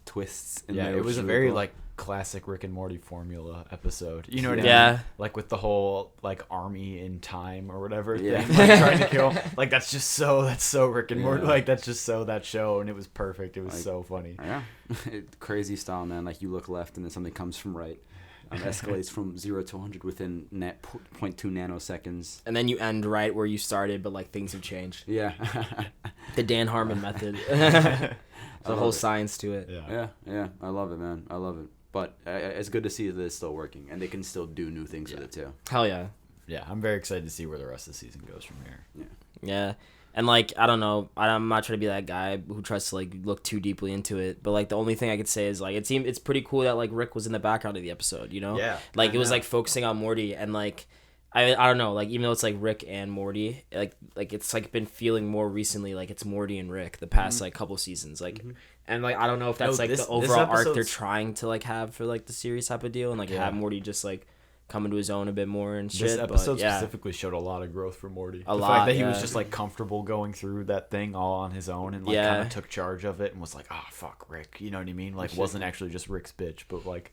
in there. It was a really very cool. like classic Rick and Morty formula episode. You know what I mean? Yeah. Like with the whole like army in time or whatever Yeah. thing, like trying to kill. Like that's so Rick and Morty. Like that's just so that show, and it was perfect. It was like, so funny. Yeah. Crazy style, man. Like you look left and then something comes from right. Escalates from 0 to 100 within 0.2 nanoseconds. And then you end right where you started, but like things have changed. Yeah. The Dan Harmon method. There's a whole science to it. Yeah. I love it, man. I love it. But it's good to see that it's still working, and they can still do new things with it too. Hell yeah. Yeah, I'm very excited to see where the rest of the season goes from here. Yeah. And like, I don't know, I'm not trying to be that guy who tries to like look too deeply into it, but like the only thing I could say is like it's pretty cool that like Rick was in the background of the episode, Yeah. Like it was like focusing on Morty, and like I don't know, like even though it's like Rick and Morty, like it's like been feeling more recently like it's Morty and Rick the past like couple seasons, like and like I don't know if that's the overall arc they're trying to like have for like the series type of deal, and like have Morty just like come into his own a bit more and shit. This episode specifically showed a lot of growth for Morty. The fact that he was just like comfortable going through that thing all on his own and like kind of took charge of it and was like, fuck Rick, you know what I mean? Like wasn't actually just Rick's bitch, but like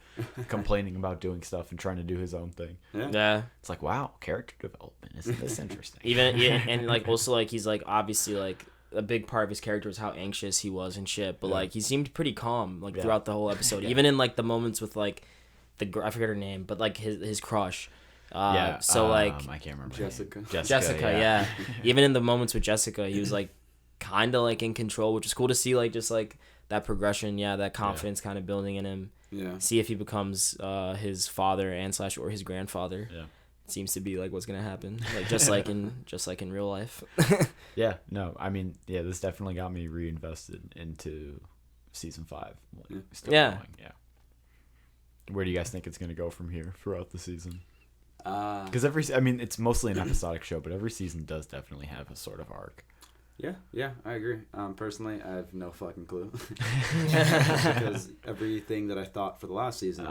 complaining about doing stuff and trying to do his own thing. Yeah. It's like, wow, character development. Isn't this interesting? And like also like he's like obviously like a big part of his character was how anxious he was and shit, but like he seemed pretty calm like throughout the whole episode. Even in like the moments with like I forget her name, but like his crush. So like I can't remember. Jessica, yeah. Even in the moments with Jessica, he was like kind of like in control, which is cool to see. Like just like that progression, that confidence kind of building in him. Yeah. See if he becomes his father or his grandfather. Yeah. Seems to be like what's gonna happen, like just like in real life. Yeah, no, I mean, this definitely got me reinvested into season 5. Still going, yeah. Where do you guys think it's gonna go from here throughout the season? Because it's mostly an episodic show, but every season does definitely have a sort of arc. Yeah, I agree. Personally, I have no fucking clue. Because everything that I thought for the last season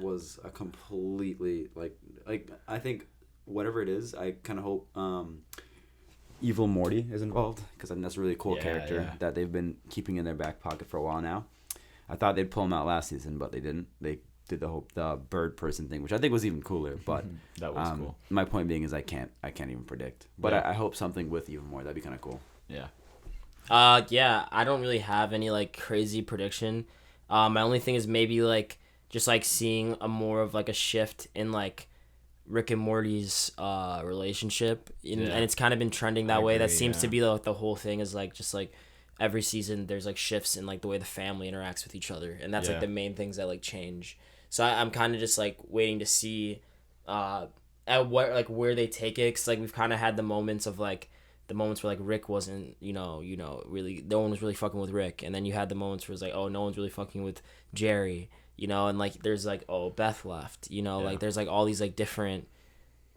was a completely, like I think whatever it is, I kind of hope Evil Morty is involved, because I think that's a really cool character that they've been keeping in their back pocket for a while now. I thought they'd pull him out last season, but they didn't. They did the bird person thing, which I think was even cooler. But that was cool. My point being is I can't even predict. But I hope something with Evil Morty. That'd be kind of cool. Yeah. I don't really have any like crazy prediction. My only thing is maybe like just like seeing a more of like a shift in like Rick and Morty's relationship, and it's kind of been trending that way. That seems to be the whole thing, is like just like every season there's like shifts in like the way the family interacts with each other, and that's like the main things that like change. So I'm kind of just like waiting to see at what like where they take it, because like we've kind of had the moments where like Rick wasn't really, no one was really fucking with Rick, and then you had the moments where it's like, oh, no one's really fucking with Jerry, and like there's like, oh, Beth left, like there's like all these like different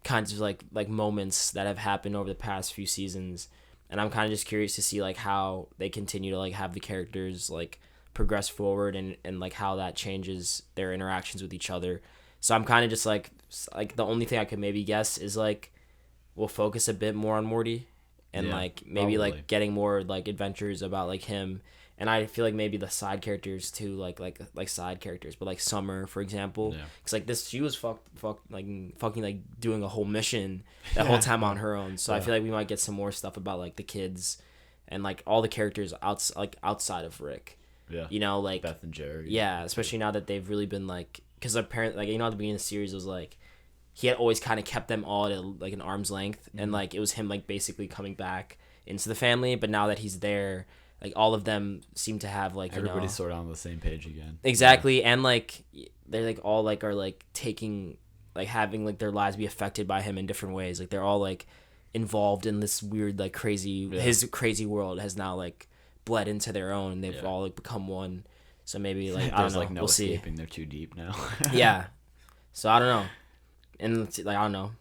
kinds of like moments that have happened over the past few seasons, and I'm kind of just curious to see like how they continue to like have the characters like progress forward, and like how that changes their interactions with each other. So I'm kind of just like the only thing I could maybe guess is like we'll focus a bit more on Morty, and like maybe probably like getting more like adventures about like him, and I feel like maybe the side characters too, like side characters, but like Summer, for example, because like she was fucking like doing a whole mission that whole time on her own. So I feel like we might get some more stuff about like the kids and like all the characters outside of Rick. Like Beth and Jerry. Yeah, especially now that they've really been like, because apparently like at the beginning of the series it was like he had always kind of kept them all at like an arm's length, and like it was him like basically coming back into the family, but now that he's there, like all of them seem to have like everybody's sort of on the same page again. Exactly. And like they're like all like are like taking like having like their lives be affected by him in different ways. Like they're all like involved in this weird like crazy his crazy world has now like bled into their own, and they've all like become one. So maybe like I don't know, like no we'll escaping see. They're too deep now. So I don't know. And like I don't know,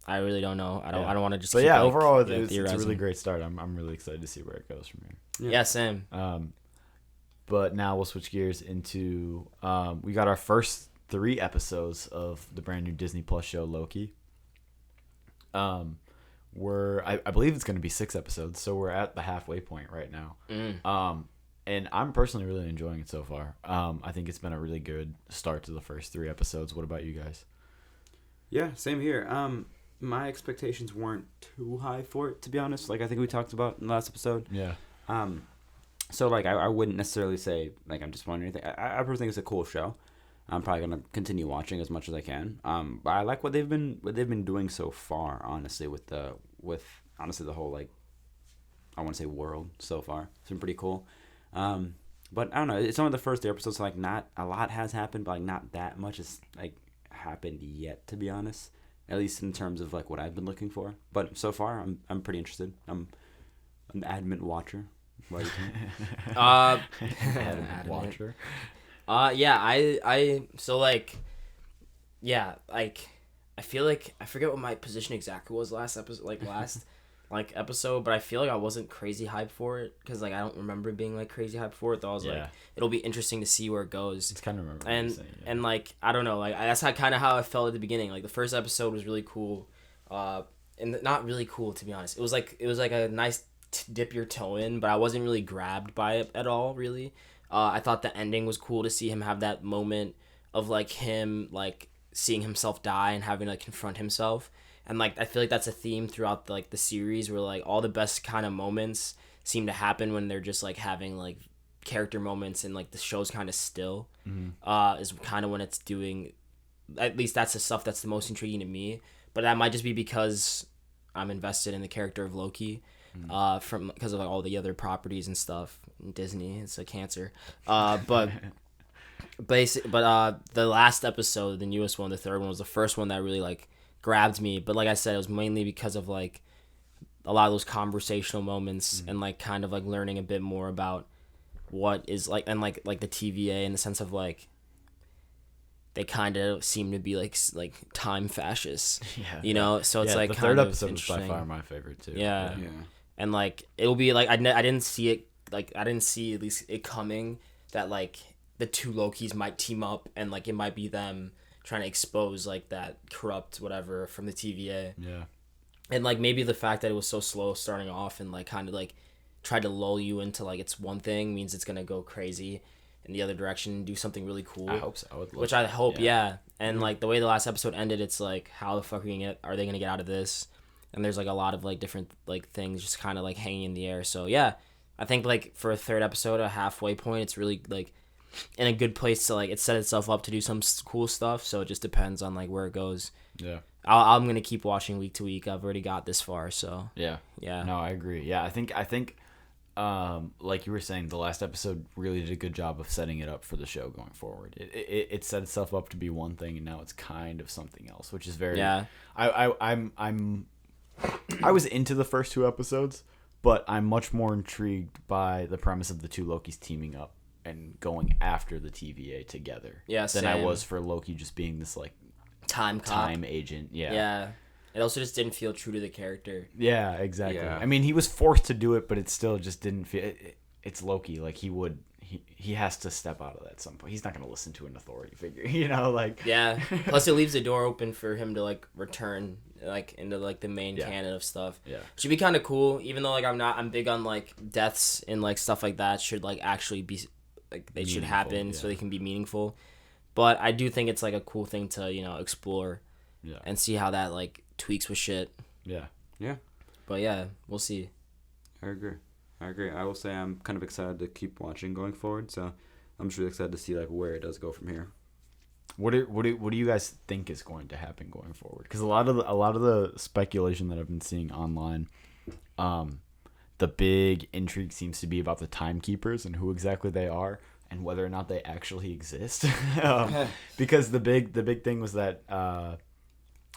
I really don't know. I don't want to just. But keep, overall, it's a really great start. I'm really excited to see where it goes from here. Yeah, same. But now we'll switch gears into we got our first 3 episodes of the brand new Disney Plus show Loki. I believe it's going to be 6 episodes, so we're at the halfway point right now. And I'm personally really enjoying it so far. I think it's been a really good start to the first 3 episodes. What about you guys? Yeah, same here. My expectations weren't too high for it, to be honest. Like I think we talked about in the last episode. Yeah. So like I wouldn't necessarily say like I'm disappointed or anything. I personally think it's a cool show. I'm probably gonna continue watching as much as I can. But I like what they've been doing so far. Honestly, with the whole like I want to say world so far. It's been pretty cool. But I don't know. It's only the first 3 episodes. So like not a lot has happened, but like not that much has like happened yet, to be honest. At least in terms of like what I've been looking for. But so far, I'm pretty interested. I'm an adamant watcher. Why are you adamant watcher? I so like, yeah, like I feel like I forget what my position exactly was last episode, like episode, but I feel like I wasn't crazy hyped for it, because like I don't remember being like crazy hyped for it. Though I was like, it'll be interesting to see where it goes. It's kind of remember and like I don't know, like that's kind of how I felt at the beginning. Like the first episode was really cool, and not really cool, to be honest. It was like a nice dip your toe in, but I wasn't really grabbed by it at all, really. I thought the ending was cool to see him have that moment of like him like seeing himself die and having to like confront himself. And like I feel like that's a theme throughout the series, where like all the best kind of moments seem to happen when they're just like having like character moments, and like the show's kind of still. Is kind of when it's doing, at least that's the stuff that's the most intriguing to me. But that might just be because I'm invested in the character of Loki. from because of like all the other properties and stuff. Disney, it's a cancer. But the last episode, the newest one, the third one, was the first one that really like grabbed me. But like I said, it was mainly because of like a lot of those conversational moments and like kind of like learning a bit more about what is like, and like the TVA, in the sense of like they kind of seem to be like time fascists, you know. So it's like the kind third of episode was by interesting. far my favorite too. Yeah. And like it'll be like I didn't see it, like I didn't see at least it coming that like the two Lokis might team up and like it might be them trying to expose like that corrupt whatever from the TVA. Yeah. And like maybe the fact that it was so slow starting off and like kind of like tried to lull you into like it's one thing means it's gonna go crazy in the other direction and do something really cool. I hope so. Which I hope, yeah. And like the way the last episode ended, it's like how the fuck are they gonna get out of this? And there's like a lot of like different like things just kind of like hanging in the air. So yeah, I think like for a third episode, a halfway point, it's really like in a good place to like it set itself up to do some cool stuff. So it just depends on like where it goes. Yeah. I'm gonna keep watching week to week. I've already got this far, so yeah. No, I agree. Yeah, I think like you were saying, the last episode really did a good job of setting it up for the show going forward. It set itself up to be one thing, and now it's kind of something else, which is very. Yeah. I was into the first two episodes, but I'm much more intrigued by the premise of the two Lokis teaming up and going after the TVA together. Yeah, than I was for Loki just being this like time agent. Yeah. Yeah. It also just didn't feel true to the character. Yeah, exactly. Yeah. I mean, he was forced to do it, but it still just didn't feel. It's Loki. Like he has to step out of that at some point. He's not going to listen to an authority figure, you know. Like yeah. Plus, it leaves the door open for him to like return like into like the main canon of stuff. Yeah, should be kind of cool. Even though like I'm big on like deaths and like stuff like that should like actually be like they should happen so they can be meaningful. But I do think it's like a cool thing to explore. Yeah. And see how that like tweaks with shit. Yeah. Yeah. But yeah, we'll see. I agree. I will say I'm kind of excited to keep watching going forward. So I'm just really excited to see like where it does go from here. What do you guys think is going to happen going forward? Because a lot of the speculation that I've been seeing online, the big intrigue seems to be about the timekeepers and who exactly they are and whether or not they actually exist. Because the big thing was that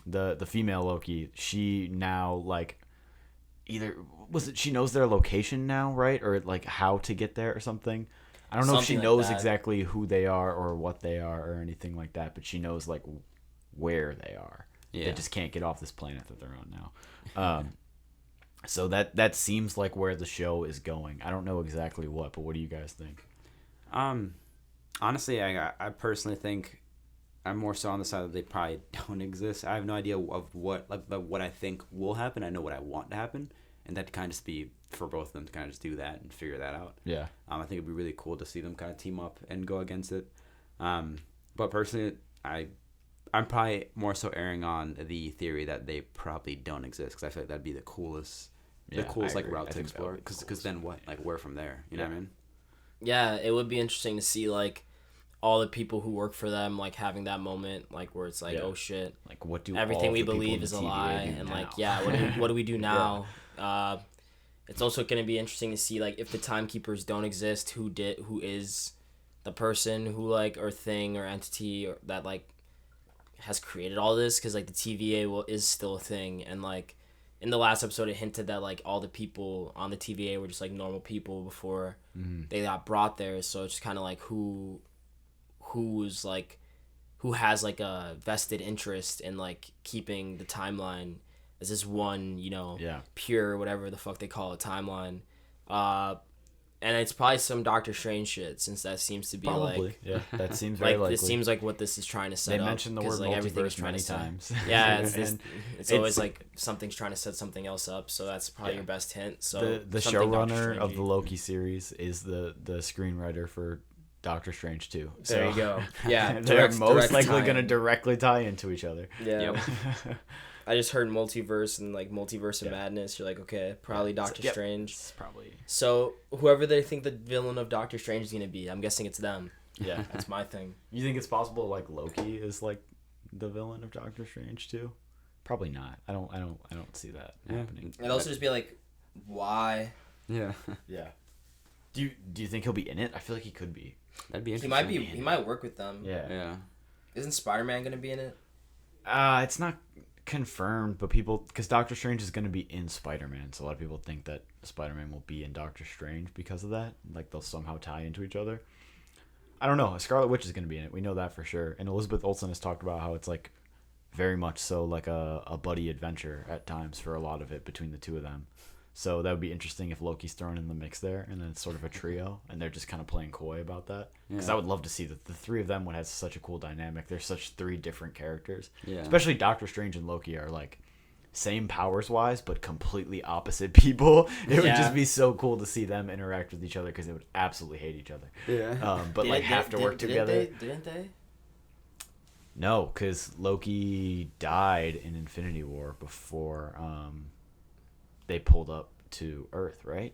the female Loki, she now like she knows their location now, right? Or like how to get there or something. I don't know if she knows exactly who they are or what they are or anything like that, but she knows like where they are. Yeah. They just can't get off this planet that they're on now. So that seems like where the show is going. I don't know exactly what, but what do you guys think? Honestly, I personally think I'm more so on the side that they probably don't exist. I have no idea of what I think will happen. I know what I want to happen, and that kind of just be for both of them to kind of just do that and figure that out. Yeah. I think it'd be really cool to see them kind of team up and go against it. But personally, I'm probably more so erring on the theory that they probably don't exist because I feel like that'd be the coolest like route to explore. Because then what? Like where from there? You know what I mean? Yeah, it would be interesting to see like all the people who work for them like having that moment like where it's like oh shit, like what do everything all we the believe is a lie and now? Like what do we do now? It's also going to be interesting to see like if the timekeepers don't exist, who is the person who like or thing or entity or that like has created all this, because like the TVA is still a thing, and like in the last episode it hinted that like all the people on the TVA were just like normal people before they got brought there. So it's just kind of like who has like a vested interest in like keeping the timeline as this one pure whatever the fuck they call it timeline, and it's probably some Doctor Strange shit, since that seems to be probably. That seems very likely. This seems like what this is trying to set up. They mentioned the word like, multiverse many times. Yeah, it's always like something's trying to set something else up, so that's probably your best hint. So the showrunner of the Loki series is the screenwriter for Doctor Strange too. So there you go. Yeah, they're most likely going to directly tie into each other. Yeah. I just heard multiverse and like multiverse of madness. You're like, okay, probably Doctor Strange. It's probably. So whoever they think the villain of Doctor Strange is gonna be, I'm guessing it's them. Yeah, that's my thing. You think it's possible like Loki is like the villain of Doctor Strange too? Probably not. I don't see that happening. It'd also just be like Why? Yeah. Yeah. Do you think he'll be in it? I feel like he could be. That'd be interesting. He might work with them. Yeah. Yeah. Isn't Spider-Man gonna be in it? It's not confirmed, but because Doctor Strange is going to be in Spider-Man, so a lot of people think that Spider-Man will be in Doctor Strange because of that. Like they'll somehow tie into each other. I don't know. Scarlet Witch is going to be in it. We know that for sure. And Elizabeth Olsen has talked about how it's like very much so like a buddy adventure at times for a lot of it between the two of them. So that would be interesting if Loki's thrown in the mix there, and then it's sort of a trio, and they're just kind of playing coy about that. Because I would love to see that the three of them would have such a cool dynamic. They're such three different characters. Yeah. Especially Doctor Strange and Loki are like same powers-wise, but completely opposite people. It would just be so cool to see them interact with each other because they would absolutely hate each other. Yeah. But like have to work together. Didn't they? No, because Loki died in Infinity War before they pulled up to Earth, right?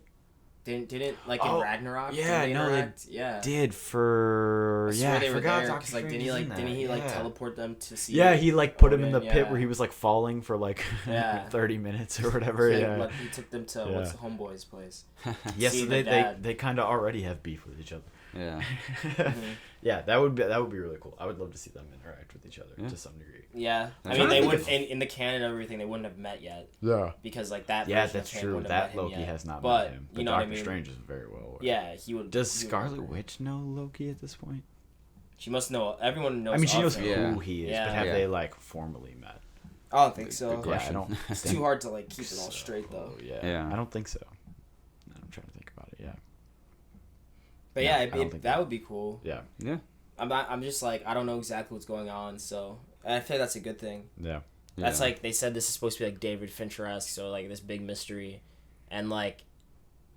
Didn't like in Ragnarok? Yeah, they did for I forgot there, Doctor like Strange didn't he teleport them to see? Yeah, he like put him in the pit where he was like falling for like 30 minutes or whatever. He took them to what's the homeboy's place. Yes, so they kind of already have beef with each other. Yeah. Yeah, that would be really cool. I would love to see them interact with each other to some degree. Yeah, I mean they wouldn't in the canon and everything. They wouldn't have met yet. Yeah, because like that. Yeah, that's true. That Loki has not met him. But you know Doctor what I mean? Strange is very well aware. Yeah, he would. Does Scarlet Witch know Loki at this point? She must know. Everyone knows. I mean, she knows him. who he is, but have they like formally met? I don't think so. Yeah, I don't. It's too hard to like keep it all straight though. Yeah, I don't think so. I'm trying to think about it. Yeah. But that would be cool. Yeah. Yeah. I'm just like I don't know exactly what's going on, so I feel like that's a good thing. Yeah. That's like they said this is supposed to be like David Fincher-esque, so like this big mystery, and like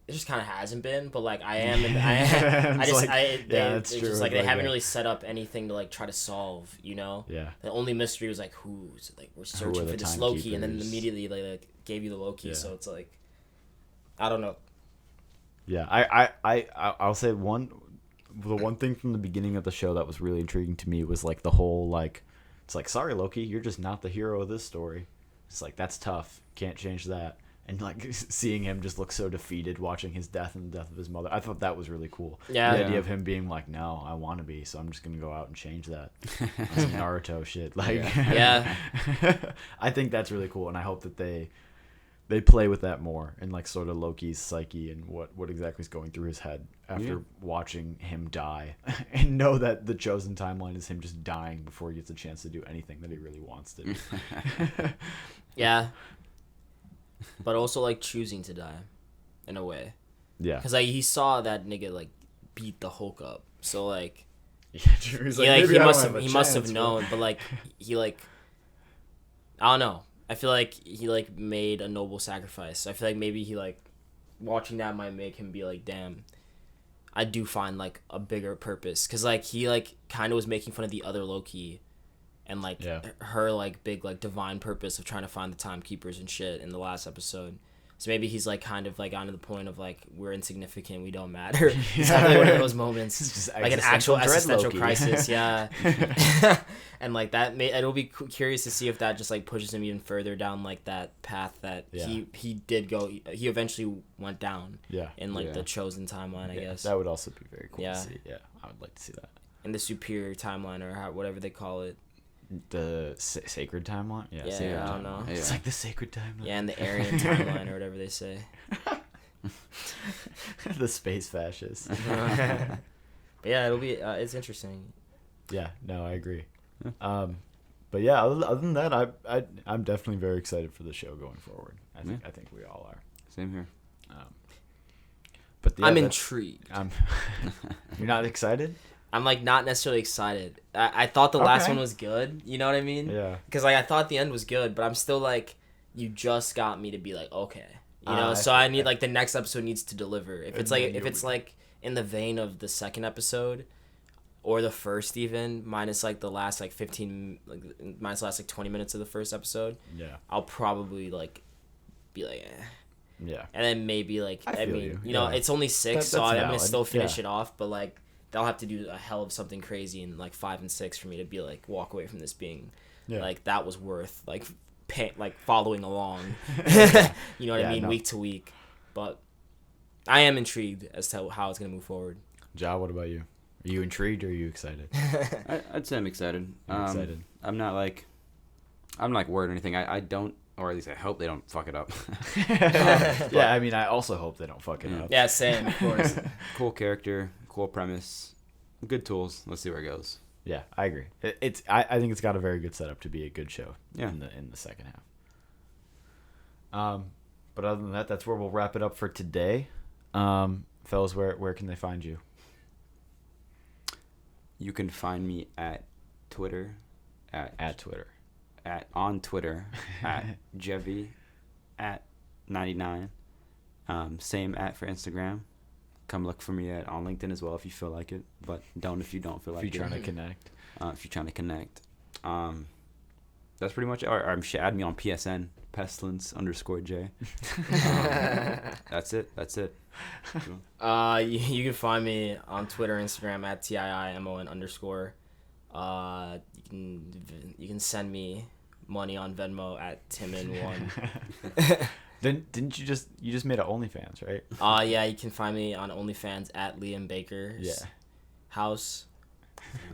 it just kind of hasn't been. But like it's true. just like they haven't really set up anything to like try to solve. You know. Yeah. The only mystery was like who's like we're searching for this Loki, and then immediately like gave you the Loki, so it's like I don't know. Yeah, I'll say the one thing from the beginning of the show that was really intriguing to me was like the whole like it's like sorry Loki, you're just not the hero of this story. It's like that's tough, can't change that. And like seeing him just look so defeated watching his death and the death of his mother, I thought that was really cool. Yeah, the idea of him being like, no, I want to be, so I'm just gonna go out and change that. Some Naruto shit, like yeah. I think that's really cool, and I hope that they play with that more and like sort of Loki's psyche and what exactly is going through his head after watching him die and know that the chosen timeline is him just dying before he gets a chance to do anything that he really wants to do. Yeah. But also like choosing to die in a way. Yeah. Because like he saw that nigga like beat the Hulk up. So like he must have known, but like he like I don't know. I feel like he like made a noble sacrifice. I feel like maybe he like watching that might make him be like, damn, I do find like a bigger purpose. Cause like he like kind of was making fun of the other Loki, and like her like big like divine purpose of trying to find the timekeepers and shit in the last episode. So maybe he's like kind of like on to the point of like we're insignificant, we don't matter. It's having one of those moments, just like an actual existential crisis. Yeah. And like that, it'll be curious to see if that just like pushes him even further down like that path that he did go. He eventually went down. Yeah. In like the chosen timeline, I guess. That would also be very cool to see. Yeah, I would like to see that. In the superior timeline or whatever they call it. The sacred timeline? Yeah, I don't know. It's like the sacred timeline. Yeah, and the Aryan timeline or whatever they say. The space fascists. But yeah, it'll be it's interesting. Yeah, no, I agree. But yeah, other than that, I'm definitely very excited for the show going forward. I think we all are. Same here. But I'm intrigued. You're not excited? I'm like not necessarily excited. I thought the last one was good. You know what I mean? Yeah. Because like I thought the end was good, but I'm still like, you just got me to be like, okay, you know. So I need like the next episode needs to deliver. If it's like in the vein of the second episode, or the first even minus like the last like 15 like minus the last like 20 minutes of the first episode. Yeah. I'll probably like be like, eh. Yeah. And then maybe like I mean you know it's only 6, so I'm gonna still finish it off, but like. They'll have to do a hell of something crazy in like 5 and 6 for me to be like walk away from this being like that was worth like following along. You know what I mean? No. Week to week. But I am intrigued as to how it's gonna move forward. Ja, what about you? Are you intrigued or are you excited? I'd say I'm excited. I'm excited. I'm not like worried or anything. I don't, or at least I hope they don't fuck it up. Yeah, I mean, I also hope they don't fuck it up. Yeah, same, of course. Cool character, cool premise, good tools. Let's see where it goes. Yeah, I agree. I think it's got a very good setup to be a good show. Yeah. In the second half. But other than that, that's where we'll wrap it up for today. Fellas, where can they find you? You can find me at Twitter, on Twitter at Jevy at 99. Same for Instagram. Come look for me on LinkedIn as well if you feel like it, but don't if you don't feel like it. If you're trying to connect. If you're trying to connect. That's pretty much it. Or add me on PSN, Pestilence_J. That's it. You can find me on Twitter, Instagram at TIIMON_. You can send me money on Venmo at Timin1. Didn't you just made an OnlyFans, right? Yeah, you can find me on OnlyFans at Liam Baker's house.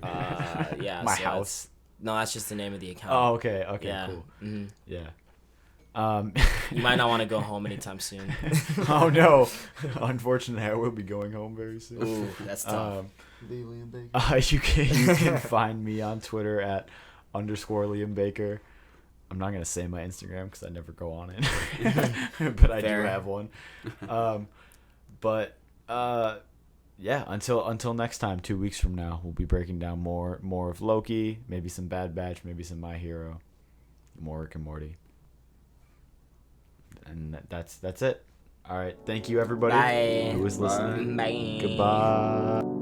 Yeah, my house. That's just the name of the account. Oh, okay, yeah. Cool. Mm-hmm. Yeah. You might not want to go home anytime soon. Oh no! Unfortunately, I will be going home very soon. Ooh, that's tough. Liam Baker. You can find me on Twitter at _Liam Baker. I'm not gonna say my Instagram because I never go on it, but I do have one. Yeah. Until next time, 2 weeks from now, we'll be breaking down more of Loki, maybe some Bad Batch, maybe some My Hero, more Rick and Morty. And that's it. All right. Thank you, everybody Bye. who was listening. Bye. Goodbye.